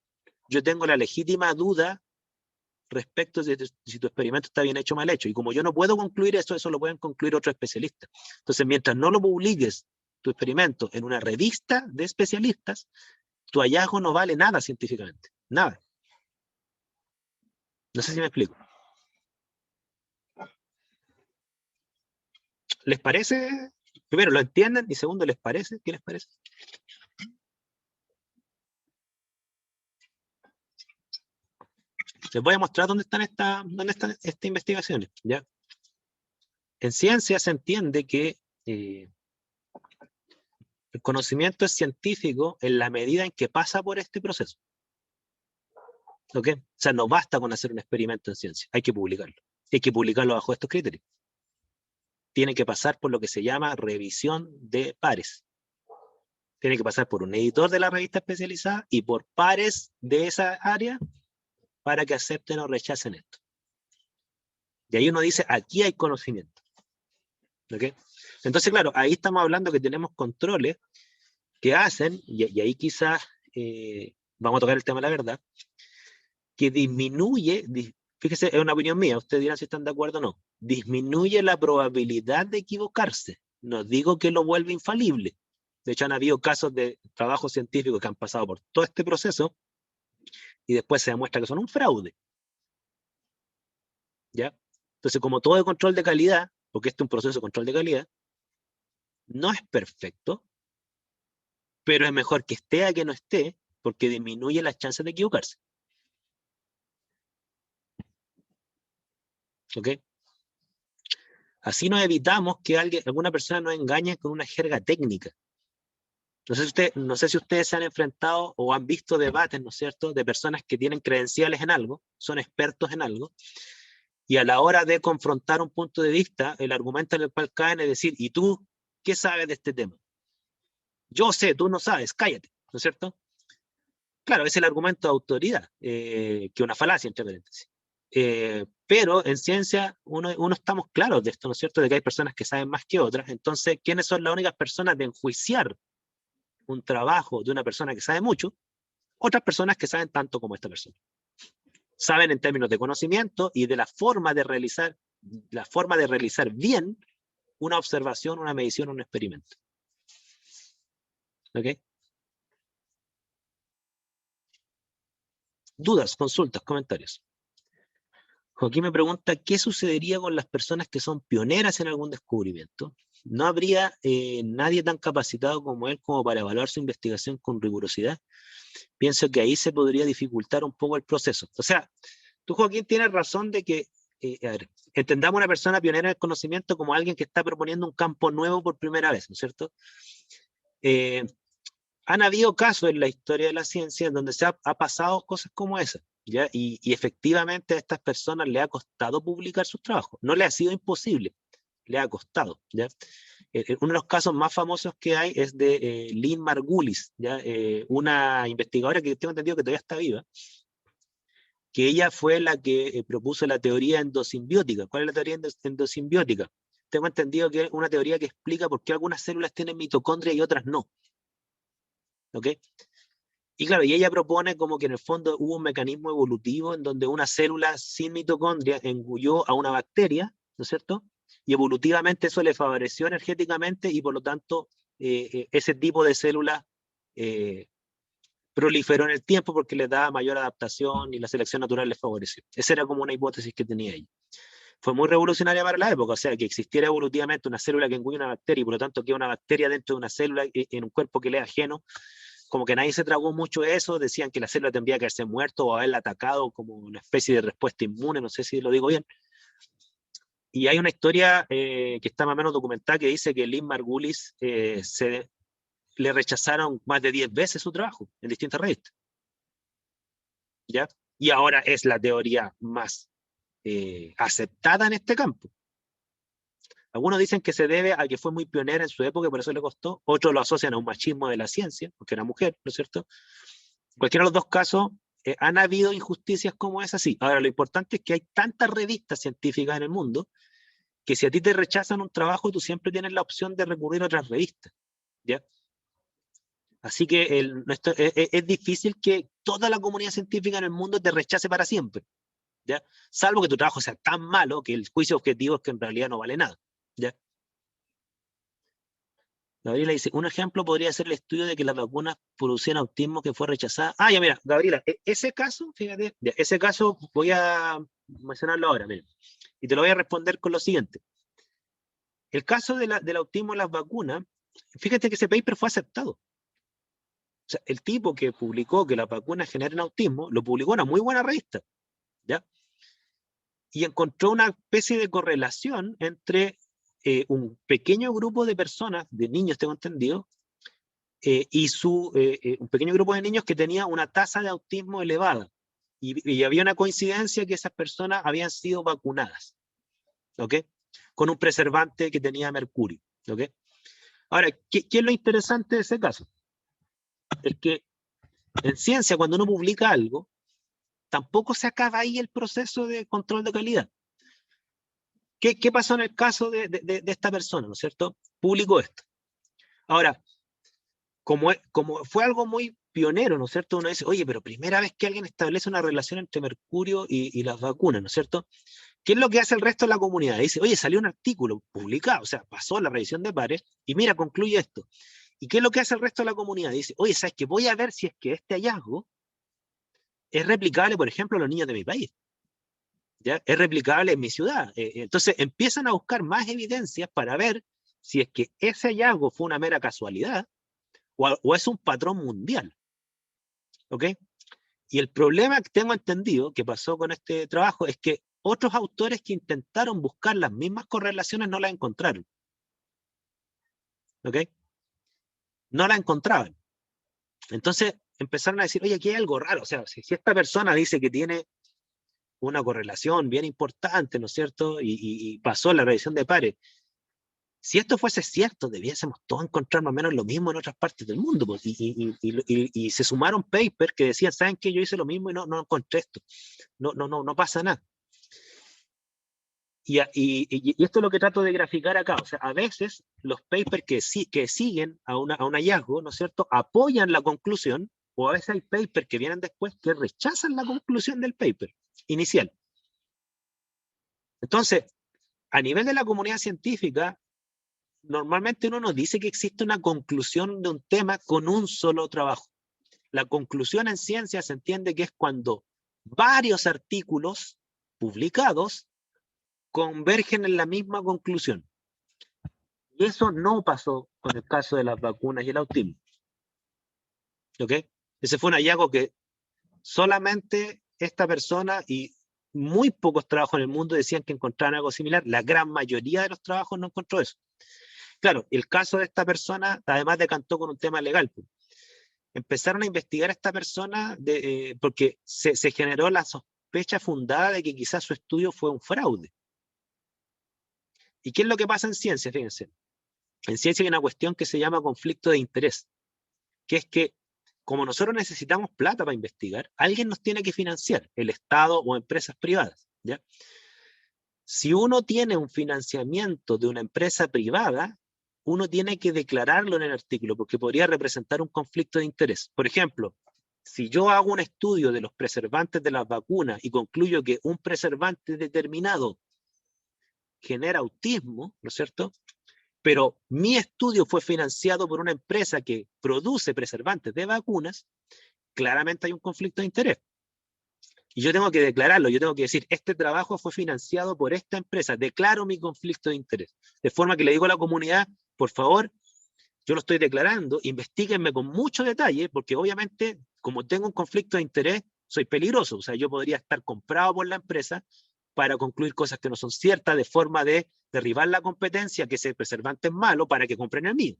yo tengo la legítima duda respecto de si tu experimento está bien hecho o mal hecho. Y como yo no puedo concluir eso, eso lo pueden concluir otros especialistas. Entonces, mientras no lo publiques, tu experimento, en una revista de especialistas, tu hallazgo no vale nada científicamente. Nada. No sé si me explico. ¿Les parece? Primero, ¿lo entienden? Y segundo, ¿les parece? ¿Qué les parece? Les voy a mostrar dónde están estas investigaciones, ¿ya? En ciencia se entiende que el conocimiento es científico en la medida en que pasa por este proceso. ¿Ok? O sea, no basta con hacer un experimento en ciencia, hay que publicarlo. Hay que publicarlo bajo estos criterios. Tiene que pasar por lo que se llama revisión de pares. Tiene que pasar por un editor de la revista especializada y por pares de esa área para que acepten o rechacen esto. Y ahí uno dice, aquí hay conocimiento. ¿Ok? Entonces, claro, ahí estamos hablando que tenemos controles que hacen, y ahí quizás vamos a tocar el tema de la verdad, que disminuye, fíjese, es una opinión mía, ustedes dirán si están de acuerdo o no, disminuye la probabilidad de equivocarse. No digo que lo vuelva infalible. De hecho, han habido casos de trabajos científicos que han pasado por todo este proceso y después se demuestra que son un fraude. ¿Ya? Entonces, como todo el control de calidad, porque este es un proceso de control de calidad, no es perfecto, pero es mejor que esté a que no esté, porque disminuye las chances de equivocarse. ¿Ok? Así nos evitamos que alguna persona nos engañe con una jerga técnica. No sé si ustedes se han enfrentado o han visto debates, ¿no es cierto?, de personas que tienen credenciales en algo, son expertos en algo, y a la hora de confrontar un punto de vista, el argumento en el cual caen es decir, ¿y tú qué sabes de este tema? Yo sé, tú no sabes, cállate, ¿no es cierto? Claro, es el argumento de autoridad, que una falacia, entre paréntesis. Pero en ciencia uno estamos claros de esto, ¿no es cierto?, de que hay personas que saben más que otras. Entonces, ¿quiénes son las únicas personas de enjuiciar un trabajo de una persona que sabe mucho? Otras personas que saben tanto como esta persona. Saben en términos de conocimiento y de la forma de realizar bien una observación, una medición, un experimento. ¿Ok? Dudas, consultas, comentarios. Joaquín me pregunta, ¿qué sucedería con las personas que son pioneras en algún descubrimiento? ¿No habría nadie tan capacitado como él como para evaluar su investigación con rigurosidad? Pienso que ahí se podría dificultar un poco el proceso. O sea, tú, Joaquín, tienes razón de que, a ver, entendamos a una persona pionera en el conocimiento como alguien que está proponiendo un campo nuevo por primera vez, ¿no es cierto? Han habido casos en la historia de la ciencia en donde se ha pasado cosas como esas, ¿ya? Y efectivamente a estas personas le ha costado publicar sus trabajos. No le ha sido imposible, le ha costado, ¿ya? Uno de los casos más famosos que hay es de Lynn Margulis, ¿ya? Una investigadora que tengo entendido que todavía está viva, que ella fue la que propuso la teoría endosimbiótica. ¿Cuál es la teoría endosimbiótica? Tengo entendido que es una teoría que explica por qué algunas células tienen mitocondria y otras no. ¿Ok? Y claro, y ella propone como que en el fondo hubo un mecanismo evolutivo en donde una célula sin mitocondria engulló a una bacteria, ¿no es cierto? Y evolutivamente eso le favoreció energéticamente y por lo tanto ese tipo de célula proliferó en el tiempo porque le daba mayor adaptación y la selección natural les favoreció. Esa era como una hipótesis que tenía ella. Fue muy revolucionaria para la época, o sea, que existiera evolutivamente una célula que engulle una bacteria y por lo tanto que una bacteria dentro de una célula en un cuerpo que le es ajeno, como que nadie se tragó mucho eso, decían que la célula tendría que haberse muerto o haberla atacado como una especie de respuesta inmune, no sé si lo digo bien. Y hay una historia que está más o menos documentada que dice que Lynn Margulis le rechazaron más de 10 veces su trabajo en distintas revistas. ¿Ya? Y ahora es la teoría más aceptada en este campo. Algunos dicen que se debe a que fue muy pionera en su época y por eso le costó. Otros lo asocian a un machismo de la ciencia, porque era mujer, ¿no es cierto? En cualquiera de los dos casos, ¿han habido injusticias como esa? Sí. Ahora, lo importante es que hay tantas revistas científicas en el mundo que si a ti te rechazan un trabajo, tú siempre tienes la opción de recurrir a otras revistas. ¿Ya? Así que es difícil que toda la comunidad científica en el mundo te rechace para siempre. ¿ya? Salvo que tu trabajo sea tan malo que el juicio objetivo es que en realidad no vale nada, ¿ya? Gabriela dice, un ejemplo podría ser el estudio de que las vacunas producían autismo que fue rechazada. Ah, ya mira, Gabriela, ese caso, fíjate, ya, ese caso voy a mencionarlo ahora, mira, y te lo voy a responder con lo siguiente. El caso del autismo en las vacunas, fíjate que ese paper fue aceptado. O sea, el tipo que publicó que las vacunas generan autismo, lo publicó en una muy buena revista, ¿ya? Y encontró una especie de correlación entre un pequeño grupo de personas, de niños tengo entendido, y un pequeño grupo de niños que tenía una tasa de autismo elevada. Y había una coincidencia que esas personas habían sido vacunadas, ¿ok? Con un preservante que tenía mercurio, ¿ok? Ahora, ¿qué es lo interesante de ese caso? Es que en ciencia, cuando uno publica algo, tampoco se acaba ahí el proceso de control de calidad. ¿Qué pasó en el caso de esta persona, ¿no es cierto? Publicó esto. Ahora, como fue algo muy pionero, ¿no es cierto? Uno dice, oye, pero primera vez que alguien establece una relación entre mercurio y las vacunas, ¿no es cierto? ¿Qué es lo que hace el resto de la comunidad? Dice, oye, salió un artículo publicado, o sea, pasó la revisión de pares, y mira, concluye esto. ¿Y qué es lo que hace el resto de la comunidad? Dice, oye, ¿sabes qué? Voy a ver si es que este hallazgo es replicable, por ejemplo, a los niños de mi país. ¿Ya? Es replicable en mi ciudad. Entonces empiezan a buscar más evidencias para ver si es que ese hallazgo fue una mera casualidad o es un patrón mundial. ¿Ok? Y el problema que tengo entendido que pasó con este trabajo es que otros autores que intentaron buscar las mismas correlaciones no las encontraron. ¿Ok? No las encontraban. Entonces empezaron a decir, oye, aquí hay algo raro. O sea, si esta persona dice que tiene una correlación bien importante, ¿no es cierto? Y pasó la revisión de pares. Si esto fuese cierto, debiésemos todos encontrar más o menos lo mismo en otras partes del mundo. Pues, y se sumaron papers que decían, ¿saben qué? Yo hice lo mismo y no encontré esto. No pasa nada. Y esto es lo que trato de graficar acá. O sea, a veces los papers que siguen a un hallazgo, ¿no es cierto?, apoyan la conclusión, o a veces hay papers que vienen después que rechazan la conclusión del paper inicial. Entonces, a nivel de la comunidad científica, normalmente uno nos dice que existe una conclusión de un tema con un solo trabajo. La conclusión en ciencia se entiende que es cuando varios artículos publicados convergen en la misma conclusión. Y eso no pasó con el caso de las vacunas y el autismo. ¿Ok? Ese fue un hallazgo que solamente esta persona y muy pocos trabajos en el mundo decían que encontraban algo similar. La gran mayoría de los trabajos no encontró eso. Claro, el caso de esta persona además decantó con un tema legal. Empezaron a investigar a esta persona porque se generó la sospecha fundada de que quizás su estudio fue un fraude. ¿Y qué es lo que pasa en ciencia? Fíjense. En ciencia hay una cuestión que se llama conflicto de interés, que es que como nosotros necesitamos plata para investigar, alguien nos tiene que financiar, el Estado o empresas privadas, ¿ya? Si uno tiene un financiamiento de una empresa privada, uno tiene que declararlo en el artículo, porque podría representar un conflicto de interés. Por ejemplo, si yo hago un estudio de los preservantes de las vacunas y concluyo que un preservante determinado genera autismo, ¿no es cierto?, pero mi estudio fue financiado por una empresa que produce preservantes de vacunas, claramente hay un conflicto de interés. Y yo tengo que declararlo, yo tengo que decir, este trabajo fue financiado por esta empresa, declaro mi conflicto de interés. De forma que le digo a la comunidad, por favor, yo lo estoy declarando, investíguenme con mucho detalle, porque obviamente, como tengo un conflicto de interés, soy peligroso. O sea, yo podría estar comprado por la empresa para concluir cosas que no son ciertas, de forma de derribar la competencia, que ese preservante es malo, para que compren el mío.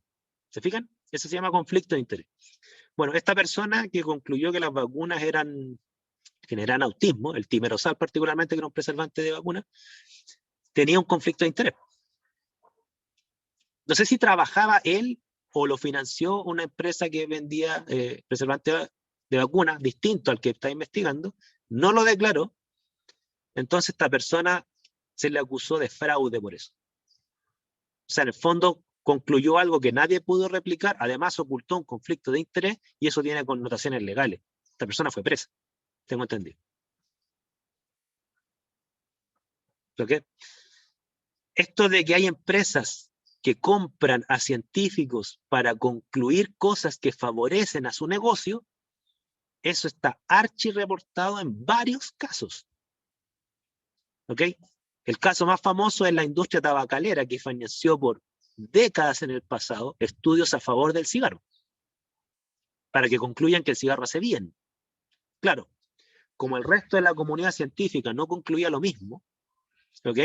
¿Se fijan? Eso se llama conflicto de interés. Bueno, esta persona que concluyó que las vacunas generan autismo, el timerosal particularmente, que era un preservante de vacuna, tenía un conflicto de interés. No sé si trabajaba él o lo financió una empresa que vendía preservantes de vacunas distinto al que está investigando, no lo declaró, entonces esta persona se le acusó de fraude por eso. O sea, en el fondo concluyó algo que nadie pudo replicar, además ocultó un conflicto de interés y eso tiene connotaciones legales. Esta persona fue presa, tengo entendido. ¿Ok? Esto de que hay empresas que compran a científicos para concluir cosas que favorecen a su negocio, eso está archirreportado en varios casos. ¿Ok? El caso más famoso es la industria tabacalera, que financió por décadas en el pasado estudios a favor del cigarro, para que concluyan que el cigarro hace bien. Claro, como el resto de la comunidad científica no concluía lo mismo, ¿ok?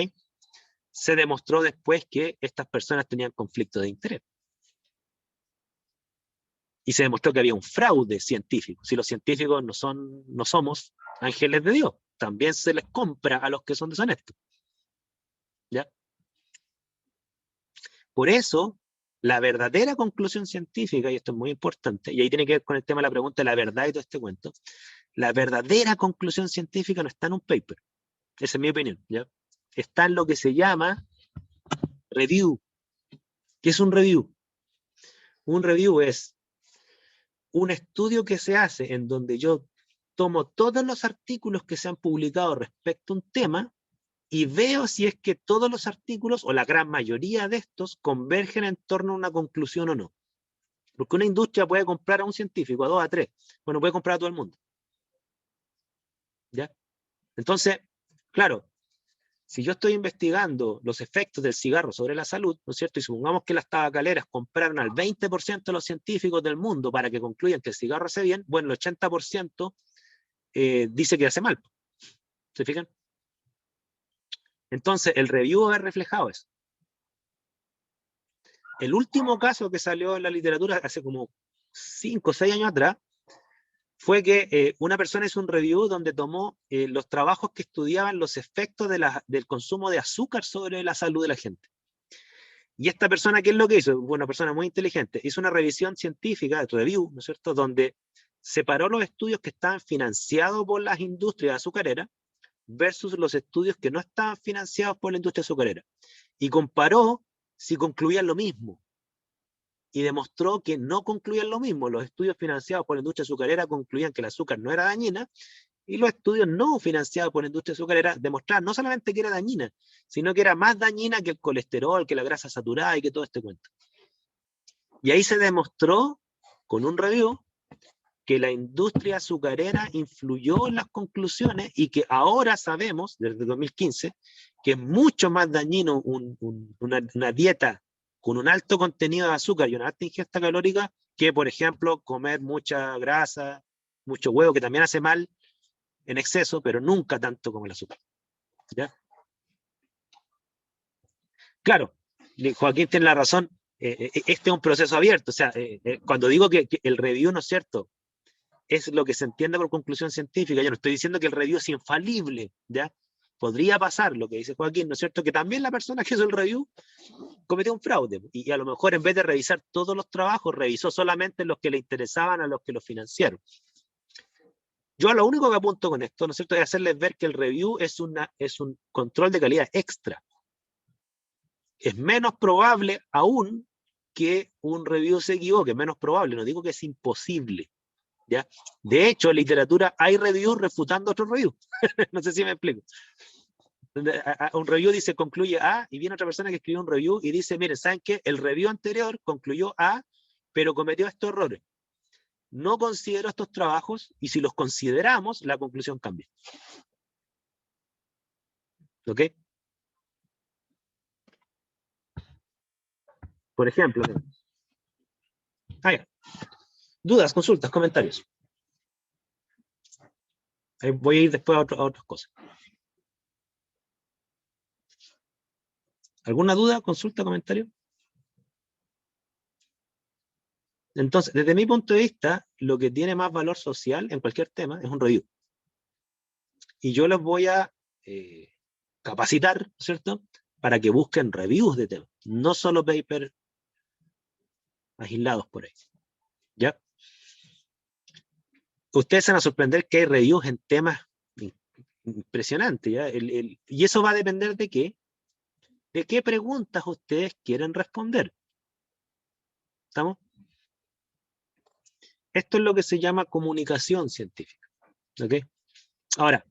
Se demostró después que estas personas tenían conflicto de interés. Y se demostró que había un fraude científico. Si los científicos no somos ángeles de Dios, también se les compra a los que son deshonestos. ¿Ya? Por eso, la verdadera conclusión científica, y esto es muy importante, y ahí tiene que ver con el tema de la pregunta de la verdad y todo este cuento, la verdadera conclusión científica no está en un paper. Esa es mi opinión. ¿Ya? Está en lo que se llama review. ¿Qué es un review? Un review es un estudio que se hace en donde yo tomo todos los artículos que se han publicado respecto a un tema y veo si es que todos los artículos, o la gran mayoría de estos, convergen en torno a una conclusión o no. Porque una industria puede comprar a un científico, a 2, a 3, bueno, puede comprar a todo el mundo. ¿Ya? Entonces, claro, si yo estoy investigando los efectos del cigarro sobre la salud, ¿no es cierto? Y supongamos que las tabacaleras compraron al 20% de los científicos del mundo para que concluyan que el cigarro hace bien, bueno, el 80% dice que hace mal. ¿Se fijan? Entonces, el review va a haber reflejado eso. El último caso que salió en la literatura hace como 5 o 6 años atrás fue que una persona hizo un review donde tomó los trabajos que estudiaban los efectos del consumo de azúcar sobre la salud de la gente. Y esta persona, ¿qué es lo que hizo? Una persona muy inteligente, hizo una revisión científica, review, ¿no es cierto?, donde separó los estudios que estaban financiados por las industrias azucareras versus los estudios que no estaban financiados por la industria azucarera. Y comparó si concluían lo mismo. Y demostró que no concluían lo mismo. Los estudios financiados por la industria azucarera concluían que el azúcar no era dañina, y los estudios no financiados por la industria azucarera demostraban no solamente que era dañina, sino que era más dañina que el colesterol, que la grasa saturada y que todo este cuento. Y ahí se demostró, con un review, que la industria azucarera influyó en las conclusiones y que ahora sabemos, desde 2015, que es mucho más dañino una dieta con un alto contenido de azúcar y una alta ingesta calórica que, por ejemplo, comer mucha grasa, mucho huevo, que también hace mal en exceso, pero nunca tanto como el azúcar. ¿Ya? Claro, Joaquín tiene la razón, este es un proceso abierto, o sea, cuando digo que el review, ¿no es cierto?, es lo que se entiende por conclusión científica. Yo no estoy diciendo que el review es infalible, ¿ya? Podría pasar lo que dice Joaquín, ¿no es cierto?, que también la persona que hizo el review cometió un fraude, y a lo mejor en vez de revisar todos los trabajos, revisó solamente los que le interesaban a los que los financiaron. Yo a lo único que apunto con esto, ¿no es cierto?, es hacerles ver que el review es un control de calidad extra. Es menos probable aún que un review se equivoque, menos probable, no digo que es imposible. ¿Ya? De hecho, en literatura hay reviews refutando otros reviews. No sé si me explico. Un review dice, concluye A, y viene otra persona que escribió un review y dice, miren, ¿saben qué? El review anterior concluyó A, pero cometió estos errores. No considero estos trabajos, y si los consideramos, la conclusión cambia. ¿Ok? Por ejemplo, dudas, consultas, comentarios. Voy a ir después a otras cosas. ¿Alguna duda, consulta, comentario? Entonces, desde mi punto de vista, lo que tiene más valor social en cualquier tema es un review. Y yo los voy a capacitar, ¿cierto?, para que busquen reviews de temas, no solo papers aislados por ahí. ¿Ya? Ustedes se van a sorprender que hay reviews en temas impresionantes, ¿ya? Y eso va a depender de qué. ¿De qué preguntas ustedes quieren responder? ¿Estamos? Esto es lo que se llama comunicación científica. ¿Ok? Ahora,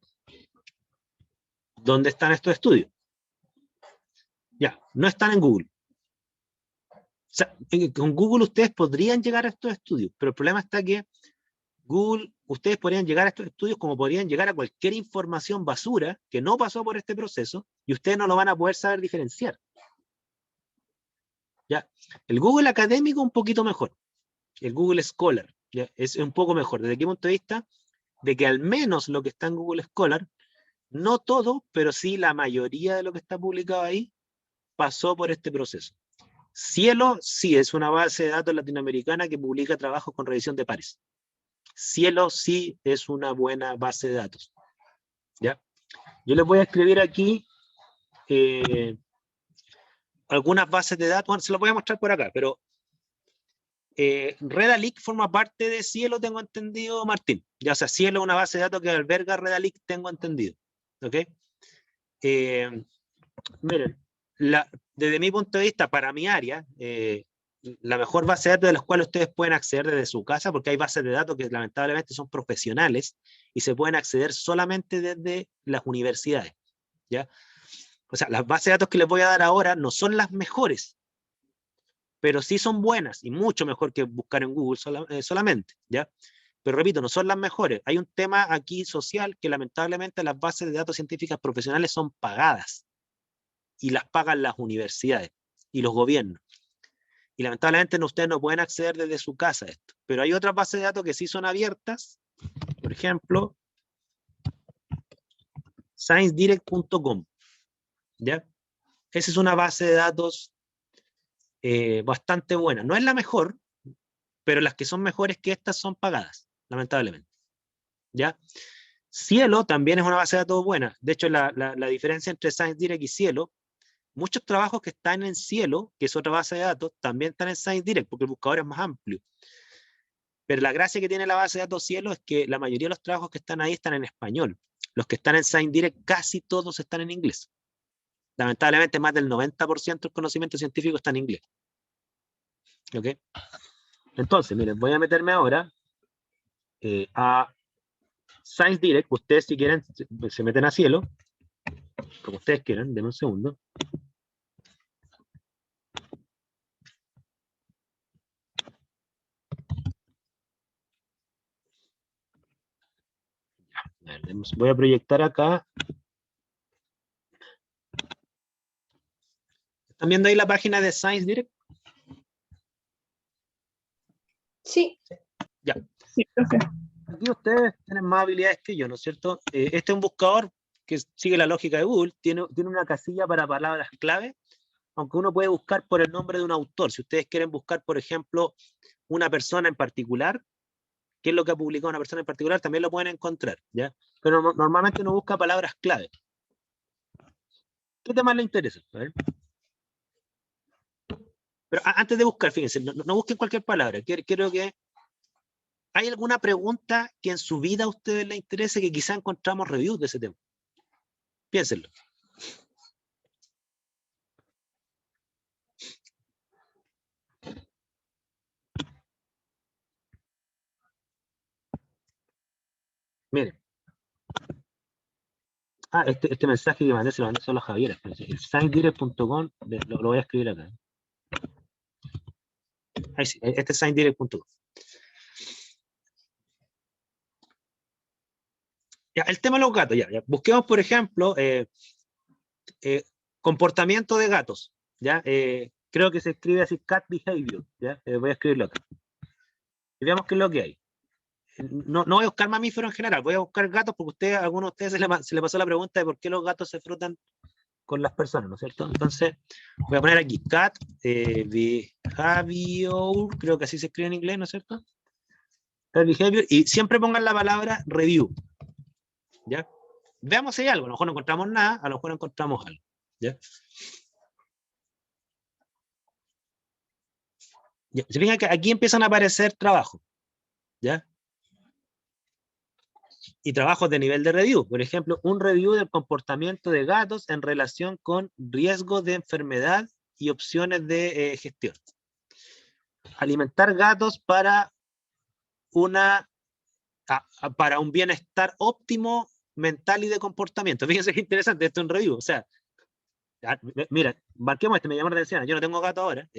¿dónde están estos estudios? Ya, no están en Google. O sea, con Google ustedes podrían llegar a estos estudios, pero el problema está que Google, ustedes podrían llegar a estos estudios como podrían llegar a cualquier información basura que no pasó por este proceso y ustedes no lo van a poder saber diferenciar. ¿Ya? El Google académico un poquito mejor. El Google Scholar, ¿ya? Es un poco mejor. ¿Desde qué punto de vista? De que al menos lo que está en Google Scholar, no todo, pero sí la mayoría de lo que está publicado ahí, pasó por este proceso. Cielo, sí, es una base de datos latinoamericana que publica trabajos con revisión de pares. Cielo sí es una buena base de datos. ¿Ya? Yo les voy a escribir aquí algunas bases de datos. Bueno, se los voy a mostrar por acá, pero Redalic forma parte de Cielo, tengo entendido, Martín. Ya, o sea, Cielo es una base de datos que alberga Redalic, tengo entendido. ¿Ok? Miren, desde mi punto de vista, para mi área, la mejor base de datos de las cuales ustedes pueden acceder desde su casa, porque hay bases de datos que lamentablemente son profesionales y se pueden acceder solamente desde las universidades, ¿ya? O sea, las bases de datos que les voy a dar ahora no son las mejores, pero sí son buenas y mucho mejor que buscar en Google solamente, ¿ya? Pero repito, no son las mejores. Hay un tema aquí social que lamentablemente las bases de datos científicas profesionales son pagadas y las pagan las universidades y los gobiernos. Y lamentablemente ustedes no pueden acceder desde su casa a esto. Pero hay otras bases de datos que sí son abiertas. Por ejemplo, sciencedirect.com. ¿Ya? Esa es una base de datos bastante buena. No es la mejor, pero las que son mejores que estas son pagadas, lamentablemente. ¿Ya? Cielo también es una base de datos buena. De hecho, la diferencia entre ScienceDirect y Cielo, muchos trabajos que están en Cielo, que es otra base de datos, también están en ScienceDirect, porque el buscador es más amplio. Pero la gracia que tiene la base de datos Cielo es que la mayoría de los trabajos que están ahí están en español. Los que están en ScienceDirect, casi todos están en inglés. Lamentablemente, más del 90% del conocimiento científico está en inglés. ¿Ok? Entonces, miren, voy a meterme ahora a ScienceDirect. Ustedes, si quieren, se meten a Cielo, como ustedes quieran. Denme un segundo. Voy a proyectar acá. ¿Están viendo ahí la página de ScienceDirect? Sí. Ya. Sí, profe. Aquí ustedes tienen más habilidades que yo, ¿no es cierto? Este es un buscador que sigue la lógica de Google, tiene una casilla para palabras clave, aunque uno puede buscar por el nombre de un autor. Si ustedes quieren buscar, por ejemplo, una persona en particular, qué es lo que ha publicado una persona en particular, también lo pueden encontrar, ¿ya? Pero normalmente uno busca palabras clave. ¿Qué temas le interesa? A ver. Pero antes de buscar, fíjense, no busquen cualquier palabra. Quiero que... ¿Hay alguna pregunta que en su vida a ustedes les interese que quizá encontramos reviews de ese tema? Piénsenlo. Miren. Este mensaje que mandé se lo mandé solo a Javier. Sciencedirect.com, lo voy a escribir acá. Ahí sí, este es sciencedirect.com. Ya, el tema de los gatos, ya. Busquemos, por ejemplo, comportamiento de gatos. ¿Ya? Creo que se escribe así, cat behavior. ¿Ya? Voy a escribirlo acá. Y veamos qué es lo que hay. No voy a buscar mamíferos en general, voy a buscar gatos porque a algunos de ustedes se le pasó la pregunta de por qué los gatos se frotan con las personas, ¿no es cierto? Entonces, voy a poner aquí cat behavior, creo que así se escribe en inglés, ¿no es cierto? Cat behavior, y siempre pongan la palabra review. ¿Ya? Veamos si hay algo, a lo mejor no encontramos nada, a lo mejor encontramos algo. ¿Ya? ¿Ya? Se fijan que aquí empiezan a aparecer trabajos. ¿Ya? Y trabajos de nivel de review. Por ejemplo, un review del comportamiento de gatos en relación con riesgos de enfermedad y opciones de gestión. Alimentar gatos para un bienestar óptimo mental y de comportamiento. Fíjense qué interesante, esto es un review. O sea, Mira, marquemos este, me llamó la atención. Yo no tengo gato ahora,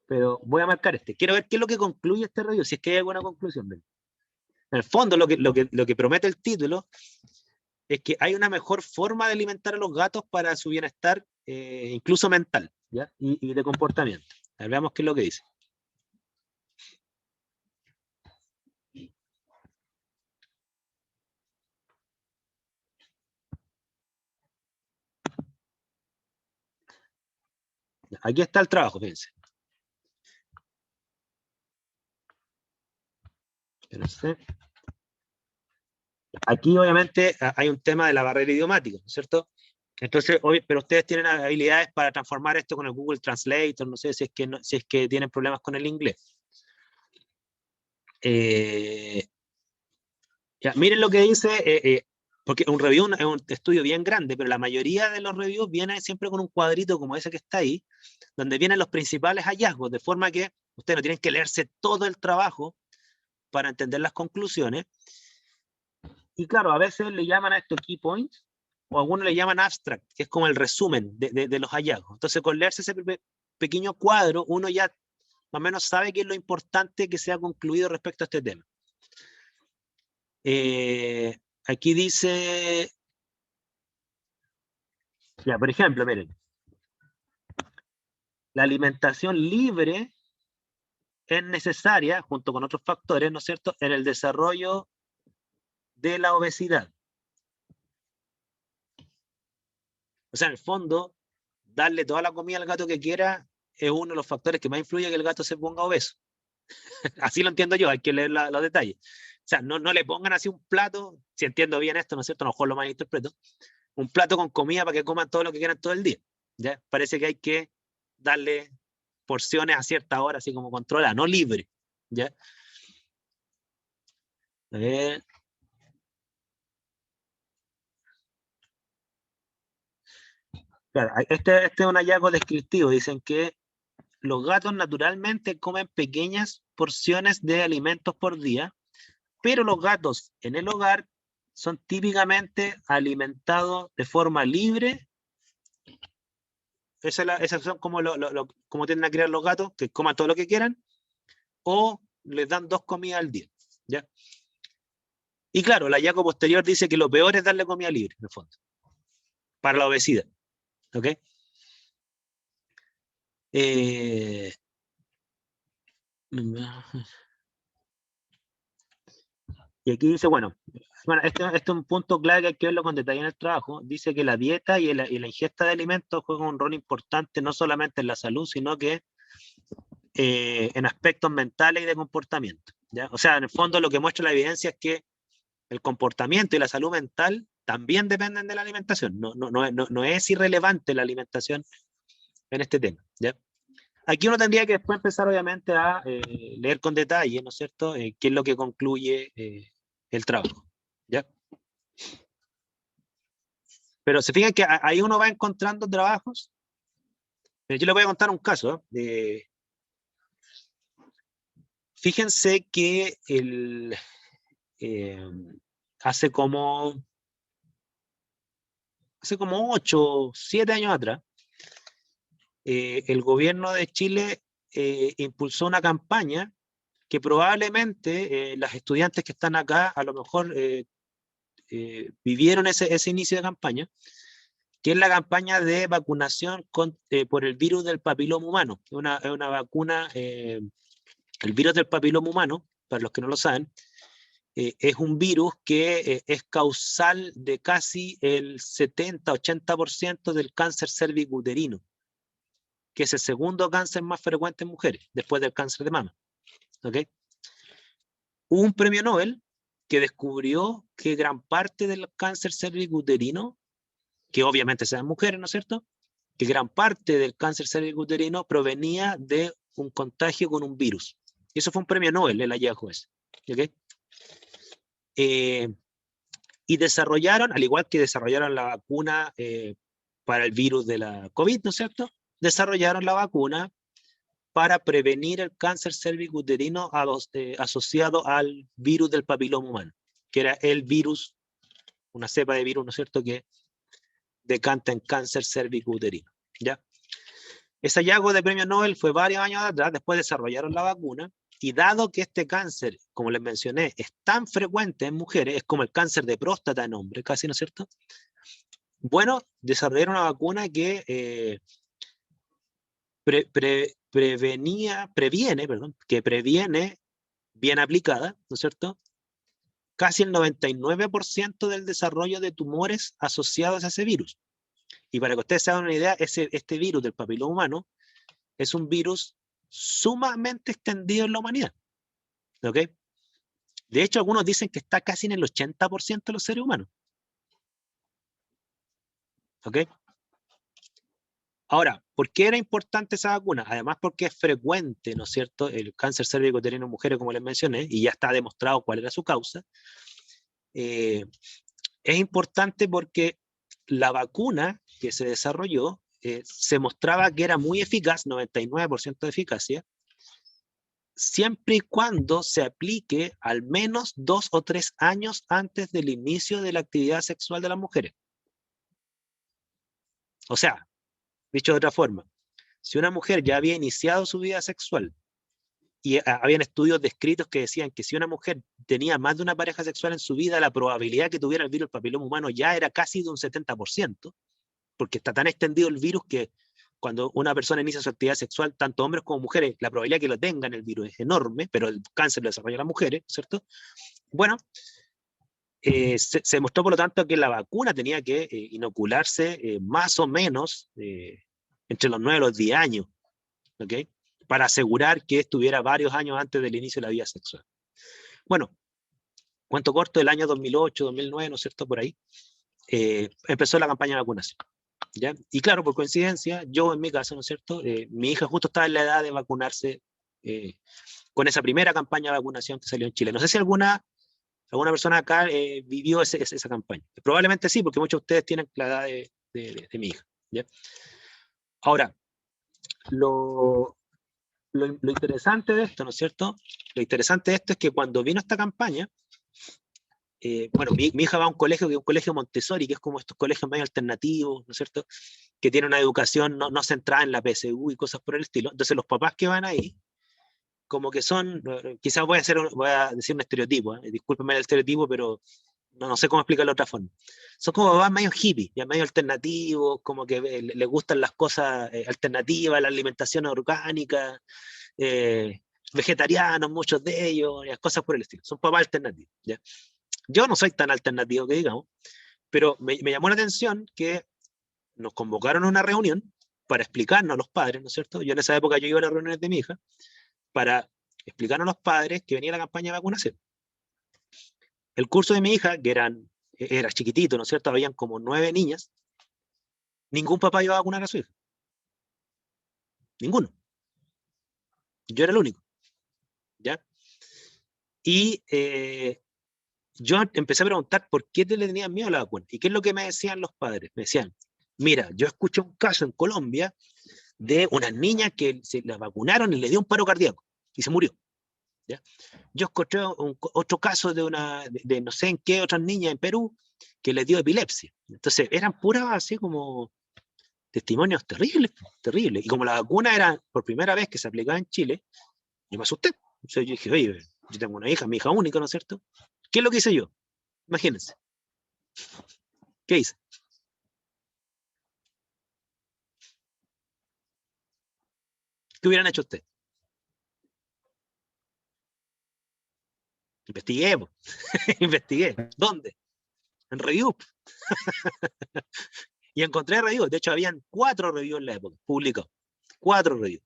pero voy a marcar este. Quiero ver qué es lo que concluye este review, si es que hay alguna conclusión. En el fondo, lo que promete el título es que hay una mejor forma de alimentar a los gatos para su bienestar, incluso mental, ¿ya? Y de comportamiento. A ver, veamos qué es lo que dice. Aquí está el trabajo, fíjense. Espérense. Aquí obviamente hay un tema de la barrera idiomática, ¿no es cierto? Entonces, pero ustedes tienen habilidades para transformar esto con el Google Translator, no sé si es que, si es que tienen problemas con el inglés. Ya, miren lo que dice, porque un review es un estudio bien grande, pero la mayoría de los reviews vienen siempre con un cuadrito como ese que está ahí, donde vienen los principales hallazgos, de forma que ustedes no tienen que leerse todo el trabajo para entender las conclusiones. Y claro, a veces le llaman a esto key points, o algunos le llaman abstract, que es como el resumen de los hallazgos. Entonces, con leerse ese pequeño cuadro, uno ya más o menos sabe qué es lo importante que se ha concluido respecto a este tema. Aquí dice, ya, por ejemplo, miren, la alimentación libre es necesaria, junto con otros factores, ¿no es cierto?, en el desarrollo de la obesidad. O sea, en el fondo, darle toda la comida al gato que quiera es uno de los factores que más influye que el gato se ponga obeso. Así lo entiendo yo, hay que leer los detalles. O sea, no le pongan así un plato, si entiendo bien esto, ¿no es cierto?, a lo mejor lo malinterpreto, un plato con comida para que coman todo lo que quieran todo el día. ¿Ya? Parece que hay que darle porciones a cierta hora, así como controlada, no libre. ¿Ya? A ver. Claro, este es un hallazgo descriptivo. Dicen que los gatos naturalmente comen pequeñas porciones de alimentos por día, pero los gatos en el hogar son típicamente alimentados de forma libre. Esas son como, como tienden a criar los gatos, que coman todo lo que quieran, o les dan 2 comidas al día. ¿Ya? Y claro, el hallazgo posterior dice que lo peor es darle comida libre, en el fondo, para la obesidad. ¿Ok? Y aquí dice, bueno, este es un punto clave que hay que verlo con detalle en el trabajo. Dice que la dieta y la ingesta de alimentos juegan un rol importante no solamente en la salud, sino que en aspectos mentales y de comportamiento. ¿Ya? O sea, en el fondo lo que muestra la evidencia es que el comportamiento y la salud mental también dependen de la alimentación. No es irrelevante la alimentación en este tema. ¿Ya? Aquí uno tendría que después empezar, obviamente, a leer con detalle, ¿no es cierto?, qué es lo que concluye el trabajo. ¿Ya? Pero se fijan que ahí uno va encontrando trabajos. Yo les voy a contar un caso. Fíjense que hace como 8, 7 años atrás, el gobierno de Chile impulsó una campaña que probablemente las estudiantes que están acá a lo mejor vivieron ese inicio de campaña, que es la campaña de vacunación por el virus del papiloma humano. Es una vacuna, el virus del papiloma humano, para los que no lo saben, es un virus que es causal de casi el 70-80% del cáncer cervicuterino, que es el segundo cáncer más frecuente en mujeres, después del cáncer de mama. ¿Ok? Hubo un premio Nobel que descubrió que gran parte del cáncer cervicuterino, que obviamente se da en mujeres, ¿no es cierto?, que gran parte del cáncer cervicuterino provenía de un contagio con un virus. Y eso fue un premio Nobel, el hallazgo ese. ¿Ok? Y desarrollaron, al igual que desarrollaron la vacuna para el virus de la COVID, ¿no es cierto?, desarrollaron la vacuna para prevenir el cáncer cervicuterino asociado al virus del papiloma humano, que era el virus, una cepa de virus, ¿no es cierto?, que decanta en cáncer cérvico-uterino. ¿Ya? Ese hallazgo de premio Nobel fue varios años atrás, después desarrollaron la vacuna, y dado que este cáncer, como les mencioné, es tan frecuente en mujeres, es como el cáncer de próstata en hombres, casi, ¿no es cierto? Bueno, desarrollaron una vacuna que previene, bien aplicada, ¿no es cierto?, casi el 99% del desarrollo de tumores asociados a ese virus. Y para que ustedes se hagan una idea, este virus del papiloma humano es un virus sumamente extendido en la humanidad. ¿Ok? De hecho, algunos dicen que está casi en el 80% de los seres humanos. ¿Ok? Ahora, ¿por qué era importante esa vacuna? Además porque es frecuente, ¿no es cierto?, el cáncer cérvico-uterino en mujeres, como les mencioné, y ya está demostrado cuál era su causa. Es importante porque la vacuna que se desarrolló se mostraba que era muy eficaz, 99% de eficacia, siempre y cuando se aplique al menos 2 o 3 años antes del inicio de la actividad sexual de las mujeres. O sea, dicho de otra forma, si una mujer ya había iniciado su vida sexual y habían estudios descritos que decían que si una mujer tenía más de una pareja sexual en su vida, la probabilidad que tuviera el virus del papiloma humano ya era casi de un 70%, porque está tan extendido el virus que cuando una persona inicia su actividad sexual, tanto hombres como mujeres, la probabilidad que lo tengan el virus es enorme, pero el cáncer lo desarrollan las mujeres, ¿cierto? Bueno, se demostró por lo tanto que la vacuna tenía que inocularse más o menos entre los 9 y los 10 años, ¿ok?, para asegurar que estuviera varios años antes del inicio de la vida sexual. Bueno, cuento corto, el año 2008, 2009, ¿no es cierto?, por ahí, empezó la campaña de vacunación, ¿ya? Y claro, por coincidencia, yo en mi caso, ¿no es cierto?, mi hija justo estaba en la edad de vacunarse con esa primera campaña de vacunación que salió en Chile. No sé si alguna persona acá vivió esa campaña. Probablemente sí, porque muchos de ustedes tienen la edad de mi hija, ¿ya? Ahora, lo interesante de esto, ¿no es cierto? Lo interesante de esto es que cuando vino esta campaña, bueno, mi hija va a un colegio que es un colegio Montessori, que es como estos colegios medio alternativos, ¿no es cierto?, que tiene una educación no centrada en la PSU y cosas por el estilo. Entonces los papás que van ahí, como que son, quizás voy a decir un estereotipo, discúlpenme el estereotipo, pero no sé cómo explicarlo de otra forma. Son como papás medio hippies, ya medio alternativos, como que les gustan las cosas alternativas, la alimentación orgánica, vegetarianos, muchos de ellos, las cosas por el estilo. Son papás alternativos, ¿ya? Yo no soy tan alternativo que digamos, pero me llamó la atención que nos convocaron a una reunión para explicarnos a los padres, ¿no es cierto? Yo en esa época yo iba a las reuniones de mi hija, para explicarnos a los padres que venía la campaña de vacunación. El curso de mi hija, que era chiquitito, ¿no es cierto?, habían como 9 niñas, ningún papá iba a vacunar a su hija. Ninguno. Yo era el único, ¿ya? Y yo empecé a preguntar por qué le tenían miedo a la vacuna. ¿Y qué es lo que me decían los padres? Me decían, mira, yo escuché un caso en Colombia de una niña que se la vacunaron y le dio un paro cardíaco y se murió, ¿ya? Yo escuché otro caso de no sé en qué otras niñas en Perú que le dio epilepsia. Entonces eran puras así como testimonios terribles, terribles. Y como la vacuna era por primera vez que se aplicaba en Chile, yo me asusté. Entonces yo dije, oye, yo tengo una hija, mi hija única, ¿no es cierto? ¿Qué es lo que hice yo? Imagínense. ¿Qué hice? ¿Qué hubieran hecho ustedes? Investigué, investigué. ¿Dónde? En review. Y encontré reviews. De hecho, habían 4 reviews en la época, publicados. 4 reviews.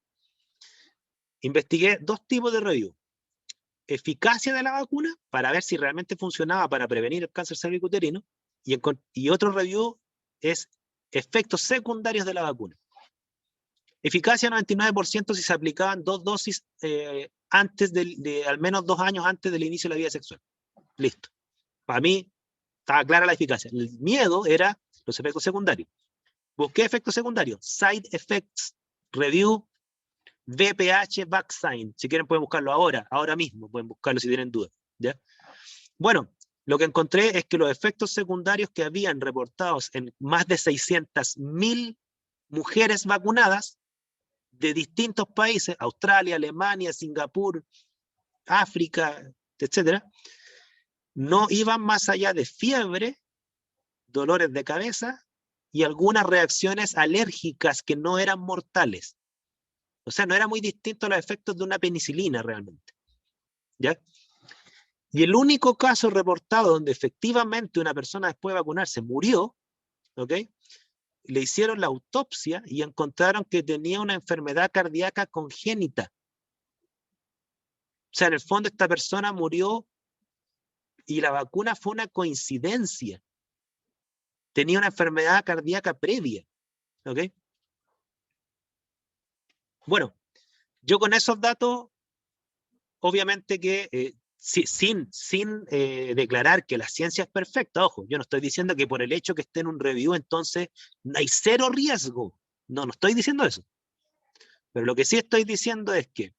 Investigué 2 tipos de reviews. Eficacia de la vacuna, para ver si realmente funcionaba para prevenir el cáncer cérvico-uterino, y otro review es efectos secundarios de la vacuna. Eficacia 99% si se aplicaban 2 dosis antes de al menos 2 años antes del inicio de la vida sexual. Listo. Para mí estaba clara la eficacia. El miedo era los efectos secundarios. Busqué efectos secundarios. Side Effects Review VPH Vaccine. Si quieren pueden buscarlo ahora mismo. Pueden buscarlo si tienen dudas, ¿ya? Bueno, Lo que encontré es que los efectos secundarios que habían reportados en más de 600.000 mujeres vacunadas de distintos países, Australia, Alemania, Singapur, África, etcétera, no iban más allá de fiebre, dolores de cabeza y algunas reacciones alérgicas que no eran mortales. O sea, no era muy distinto a los efectos de una penicilina realmente. ¿Ya? Y el único caso reportado donde efectivamente una persona después de vacunarse murió, ¿ok? Le hicieron la autopsia y encontraron que tenía una enfermedad cardíaca congénita. O sea, en el fondo esta persona murió y la vacuna fue una coincidencia. Tenía una enfermedad cardíaca previa. ¿Ok? Bueno, yo con esos datos, obviamente que sin declarar que la ciencia es perfecta, ojo, yo no estoy diciendo que por el hecho que esté en un review entonces hay cero riesgo. No estoy diciendo eso. Pero lo que sí estoy diciendo es que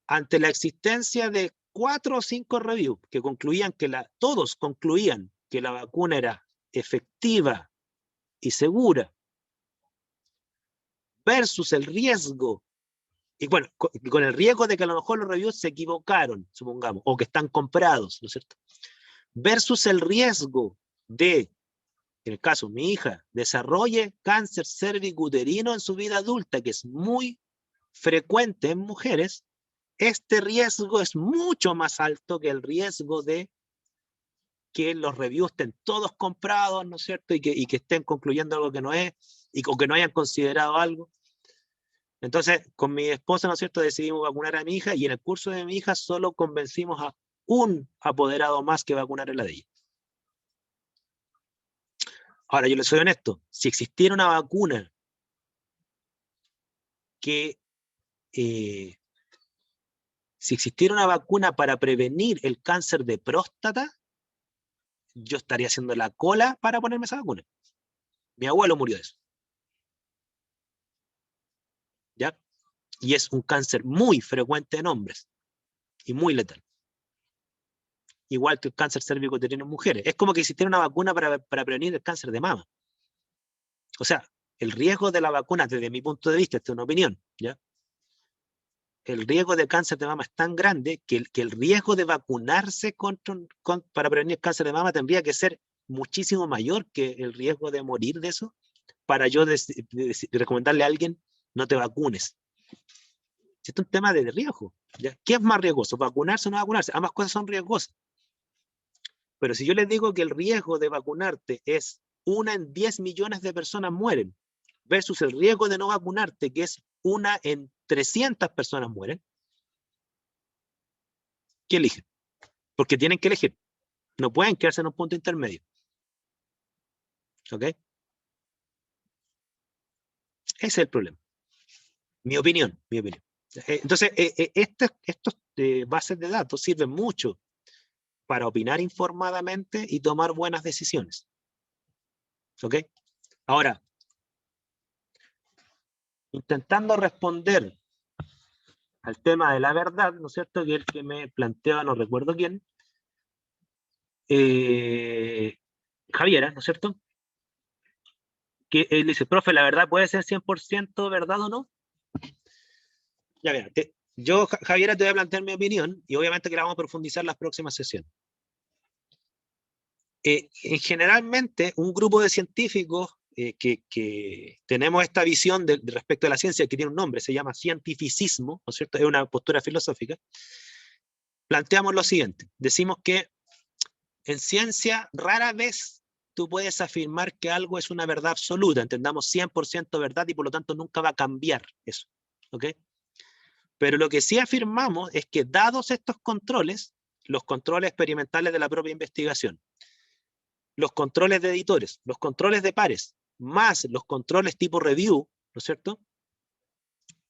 ante la existencia de 4 o 5 reviews que concluían que todos concluían que la vacuna era efectiva y segura versus el riesgo, y bueno, con el riesgo de que a lo mejor los reviews se equivocaron, supongamos, o que están comprados, ¿no es cierto? Versus el riesgo de, en el caso de mi hija, desarrolle cáncer cervicuterino en su vida adulta, que es muy frecuente en mujeres, este riesgo es mucho más alto que el riesgo de que los reviews estén todos comprados, ¿no es cierto? Y que estén concluyendo algo que no es, o que no hayan considerado algo. Entonces, con mi esposa, ¿no es cierto?, decidimos vacunar a mi hija, y en el curso de mi hija solo convencimos a un apoderado más que vacunara la de ella. Ahora, yo les soy honesto, si existiera una vacuna que... si existiera una vacuna para prevenir el cáncer de próstata, yo estaría haciendo la cola para ponerme esa vacuna. Mi abuelo murió de eso. ¿Ya? Y es un cáncer muy frecuente en hombres y muy letal. Igual que el cáncer cervicuterino en mujeres. Es como que existiera una vacuna para prevenir el cáncer de mama. O sea, el riesgo de la vacuna, desde mi punto de vista, esta es una opinión, ¿ya? El riesgo de cáncer de mama es tan grande que el riesgo de vacunarse para prevenir el cáncer de mama tendría que ser muchísimo mayor que el riesgo de morir de eso, para yo recomendarle a alguien, no te vacunes. Esto es un tema de riesgo, ¿ya? ¿Qué es más riesgoso, vacunarse o no vacunarse? Ambas cosas son riesgosas. Pero si yo les digo que el riesgo de vacunarte es 1 en 10 millones de personas mueren, versus el riesgo de no vacunarte, que es 1 en 300 personas mueren, ¿qué eligen? Porque tienen que elegir. No pueden quedarse en un punto intermedio. ¿Ok? Ese es el problema. Mi opinión. Entonces, estos bases de datos sirven mucho para opinar informadamente y tomar buenas decisiones. ¿Ok? Ahora, intentando responder al tema de la verdad, ¿no es cierto?, que el que me planteaba, no recuerdo quién, Javiera, ¿no es cierto?, que él dice, profe, ¿la verdad puede ser 100% verdad o no? Ya mira, yo, Javiera, te voy a plantear mi opinión, y obviamente que la vamos a profundizar en las próximas sesiones. Generalmente, un grupo de científicos que tenemos esta visión respecto a la ciencia, que tiene un nombre, se llama cientificismo, ¿no es cierto?, es una postura filosófica, planteamos lo siguiente, decimos que en ciencia rara vez tú puedes afirmar que algo es una verdad absoluta, entendamos 100% verdad, y por lo tanto nunca va a cambiar eso, ¿ok? Pero lo que sí afirmamos es que dados estos controles, los controles experimentales de la propia investigación, los controles de editores, los controles de pares, más los controles tipo review, ¿no es cierto?,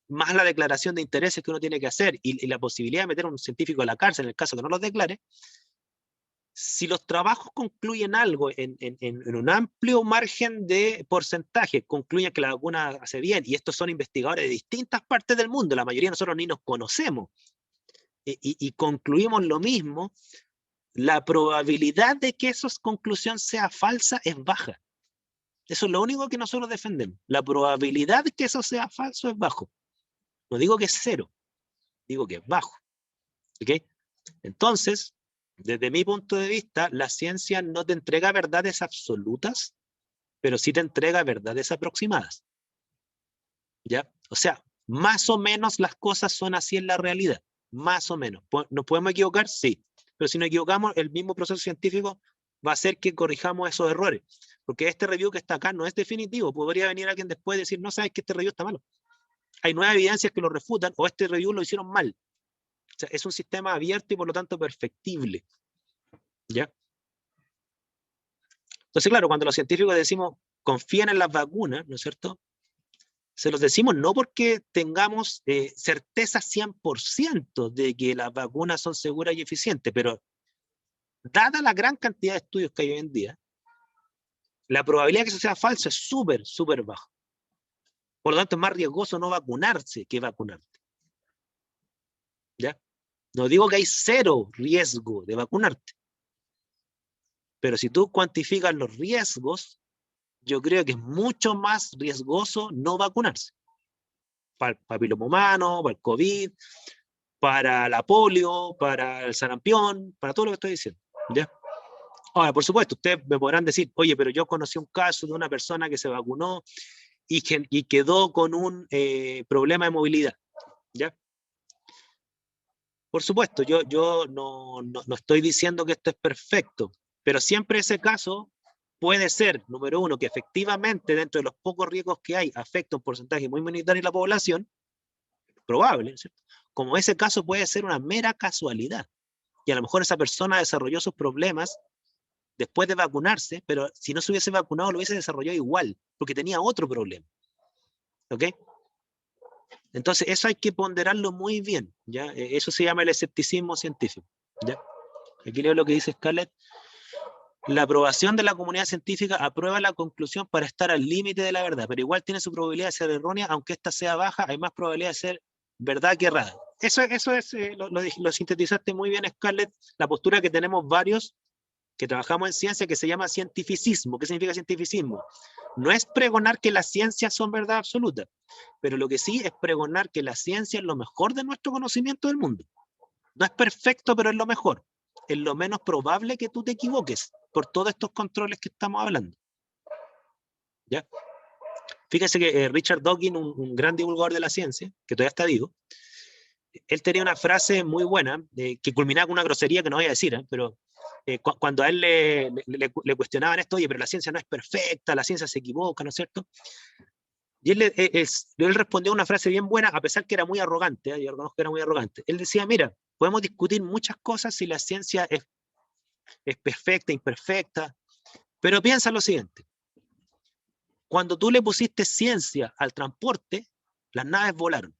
más la declaración de intereses que uno tiene que hacer y la posibilidad de meter a un científico a la cárcel en el caso que no los declare, si los trabajos concluyen algo en un amplio margen de porcentaje, concluyen que la vacuna hace bien, y estos son investigadores de distintas partes del mundo, la mayoría de nosotros ni nos conocemos, y concluimos lo mismo, la probabilidad de que esa conclusión sea falsa es baja. Eso es lo único que nosotros defendemos. La probabilidad de que eso sea falso es bajo. No digo que es 0, digo que es bajo. ¿Ok? Entonces, desde mi punto de vista, la ciencia no te entrega verdades absolutas, pero sí te entrega verdades aproximadas. ¿Ya? O sea, más o menos las cosas son así en la realidad. Más o menos. ¿Nos podemos equivocar? Sí. Pero si nos equivocamos, el mismo proceso científico va a hacer que corrijamos esos errores. Porque este review que está acá no es definitivo. Podría venir alguien después y decir, no, sabes que este review está malo. Hay nuevas evidencias que lo refutan, o este review lo hicieron mal. O sea, es un sistema abierto y por lo tanto perfectible. ¿Ya? Entonces, claro, cuando los científicos decimos, confían en las vacunas, ¿no es cierto? Se los decimos no porque tengamos certeza 100% de que las vacunas son seguras y eficientes, pero dada la gran cantidad de estudios que hay hoy en día, la probabilidad de que eso sea falso es súper, súper baja. Por lo tanto, es más riesgoso no vacunarse que vacunarte. ¿Ya? No digo que hay 0 riesgo de vacunarte, pero si tú cuantificas los riesgos, yo creo que es mucho más riesgoso no vacunarse. Para el papiloma humano, para el COVID, para la polio, para el sarampión, para todo lo que estoy diciendo. ¿Ya? Ahora, por supuesto, ustedes me podrán decir, oye, pero yo conocí un caso de una persona que se vacunó y quedó con un problema de movilidad. ¿Ya? Por supuesto, yo no estoy diciendo que esto es perfecto, pero siempre ese caso puede ser, número uno, que efectivamente dentro de los pocos riesgos que hay afecta un porcentaje muy minoritario de la población, probable, ¿cierto? Como ese caso puede ser una mera casualidad, y a lo mejor esa persona desarrolló sus problemas después de vacunarse, pero si no se hubiese vacunado lo hubiese desarrollado igual, porque tenía otro problema. ¿Ok? Entonces eso hay que ponderarlo muy bien, ¿ya? Eso se llama el escepticismo científico, ¿ya? Aquí leo lo que dice Scarlett. La aprobación de la comunidad científica aprueba la conclusión para estar al límite de la verdad, pero igual tiene su probabilidad de ser errónea, aunque ésta sea baja, hay más probabilidad de ser verdad que errada. Eso es, lo sintetizaste muy bien, Scarlett, la postura que tenemos varios que trabajamos en ciencia, que se llama cientificismo. ¿Qué significa cientificismo? No es pregonar que las ciencias son verdad absoluta, pero lo que sí es pregonar que la ciencia es lo mejor de nuestro conocimiento del mundo. No es perfecto, pero es lo mejor. Es lo menos probable que tú te equivoques por todos estos controles que estamos hablando. ¿Ya? Fíjense que Richard Dawkins, un gran divulgador de la ciencia, que todavía está vivo, él tenía una frase muy buena, que culminaba con una grosería que no voy a decir, pero cuando a él le cuestionaban esto, oye, pero la ciencia no es perfecta, la ciencia se equivoca, ¿no es cierto? Y él respondió una frase bien buena, a pesar que era muy arrogante, yo reconozco que era muy arrogante. Él decía, mira, podemos discutir muchas cosas si la ciencia es perfecta, imperfecta, pero piensa lo siguiente. Cuando tú le pusiste ciencia al transporte, las naves volaron.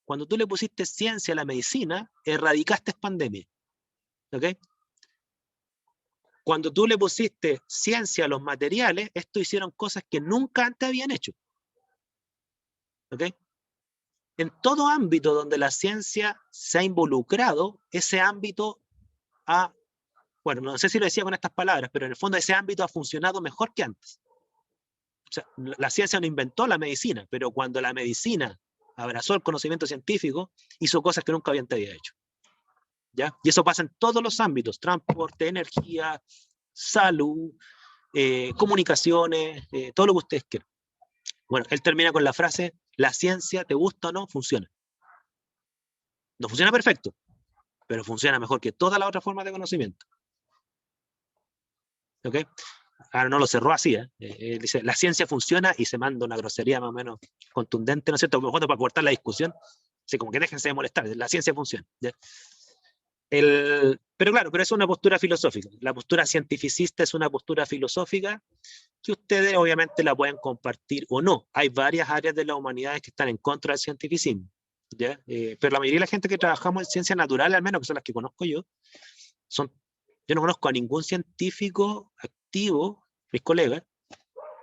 Cuando tú le pusiste ciencia a la medicina, erradicaste pandemia. ¿Ok? Cuando tú le pusiste ciencia a los materiales, esto hicieron cosas que nunca antes habían hecho. ¿Ok? En todo ámbito donde la ciencia se ha involucrado, ese ámbito ha, bueno, no sé si lo decía con estas palabras, pero en el fondo ese ámbito ha funcionado mejor que antes. O sea, la ciencia no inventó la medicina, pero cuando la medicina abrazó el conocimiento científico, hizo cosas que nunca había hecho. ¿Ya? Y eso pasa en todos los ámbitos, transporte, energía, salud, comunicaciones, todo lo que ustedes quieran. Bueno, él termina con la frase, la ciencia, te gusta o no, funciona. No funciona perfecto, pero funciona mejor que todas las otras formas de conocimiento. ¿Ok? Ahora no lo cerró así, él dice, la ciencia funciona y se manda una grosería más o menos contundente, ¿no es cierto? Para cortar la discusión, así como que déjense de molestar, la ciencia funciona. ¿Ya? Pero claro, pero es una postura filosófica. La postura cientificista es una postura filosófica que ustedes obviamente la pueden compartir o no. Hay varias áreas de la humanidad que están en contra del cientificismo, ¿ya? Pero la mayoría de la gente que trabajamos en ciencias naturales, al menos que son las que conozco yo no conozco a ningún científico activo, mis colegas,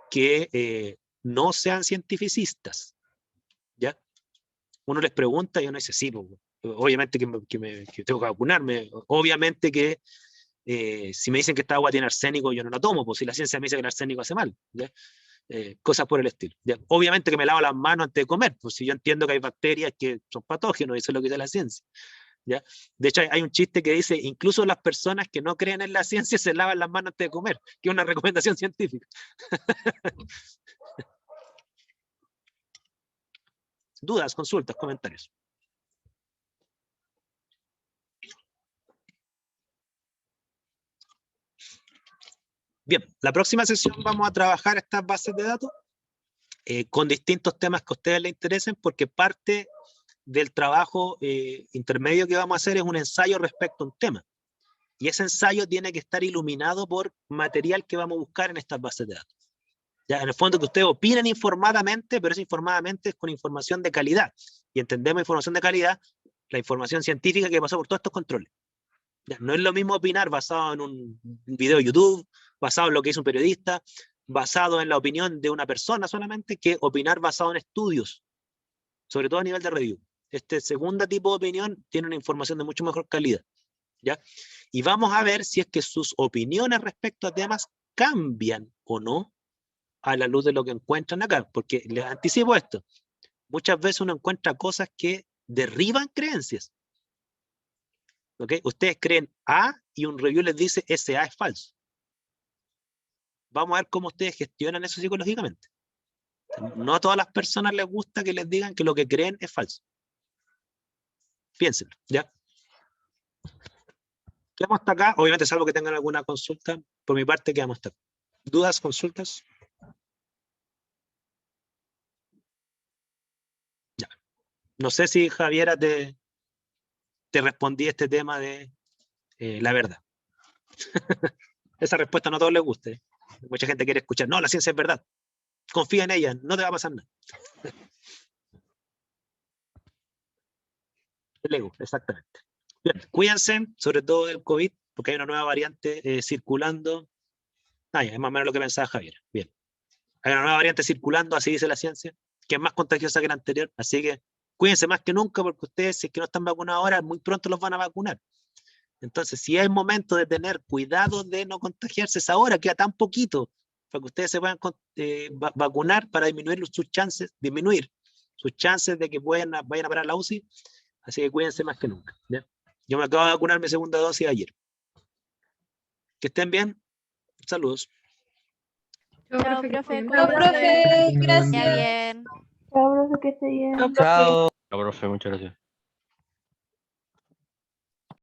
que no sean cientificistas, ¿ya? Uno les pregunta y uno dice, sí, obviamente que tengo que vacunarme, obviamente que si me dicen que esta agua tiene arsénico, yo no la tomo, pues si la ciencia me dice que el arsénico hace mal, ¿ya? Cosas por el estilo, ¿ya? Obviamente que me lavo las manos antes de comer, pues si yo entiendo que hay bacterias que son patógenos, eso es lo que dice la ciencia, ¿ya? De hecho, hay un chiste que dice, incluso las personas que no creen en la ciencia se lavan las manos antes de comer, que es una recomendación científica. Dudas, consultas, comentarios. Bien, la próxima sesión vamos a trabajar estas bases de datos con distintos temas que a ustedes les interesen, porque parte del trabajo intermedio que vamos a hacer es un ensayo respecto a un tema. Y ese ensayo tiene que estar iluminado por material que vamos a buscar en estas bases de datos. Ya, en el fondo que ustedes opinen informadamente, pero esa informadamente es con información de calidad. Y entendemos información de calidad, la información científica que pasó por todos estos controles. Ya, no es lo mismo opinar basado en un video de YouTube, basado en lo que hizo un periodista, basado en la opinión de una persona solamente, que opinar basado en estudios, sobre todo a nivel de review. Este segundo tipo de opinión tiene una información de mucho mejor calidad, ¿ya? Y vamos a ver si es que sus opiniones respecto a temas cambian o no a la luz de lo que encuentran acá, porque les anticipo esto, muchas veces uno encuentra cosas que derriban creencias. ¿Ok? Ustedes creen A y un review les dice ese A es falso. Vamos a ver cómo ustedes gestionan eso psicológicamente. No a todas las personas les gusta que les digan que lo que creen es falso. Piénsenlo, ¿ya? Quedamos hasta acá, obviamente salvo que tengan alguna consulta, por mi parte quedamos hasta acá. ¿Dudas, consultas? Ya. No sé si Javiera te respondí este tema de la verdad. Esa respuesta no a todos les gusta. Mucha gente quiere escuchar, no, la ciencia es verdad. Confía en ella, no te va a pasar nada. El ego, exactamente. Bien, cuídense, sobre todo del COVID, porque hay una nueva variante circulando. Es más o menos lo que pensaba Javier. Bien. Hay una nueva variante circulando, así dice la ciencia, que es más contagiosa que la anterior, así que cuídense más que nunca, porque ustedes, si es que no están vacunados ahora, muy pronto los van a vacunar. Entonces, si es momento de tener cuidado de no contagiarse, es ahora, queda tan poquito, para que ustedes se puedan vacunar para disminuir sus chances de que vayan a parar la UCI, así que cuídense más que nunca, ¿ya? Yo me acabo de vacunar mi segunda dosis ayer. Que estén bien, saludos. Chao, Chao, profe, cuídense. cuídate. Profe, gracias. Ya bien. Chao, profe, que esté bien. Chao, profe. Chao. Chao, profe, muchas gracias.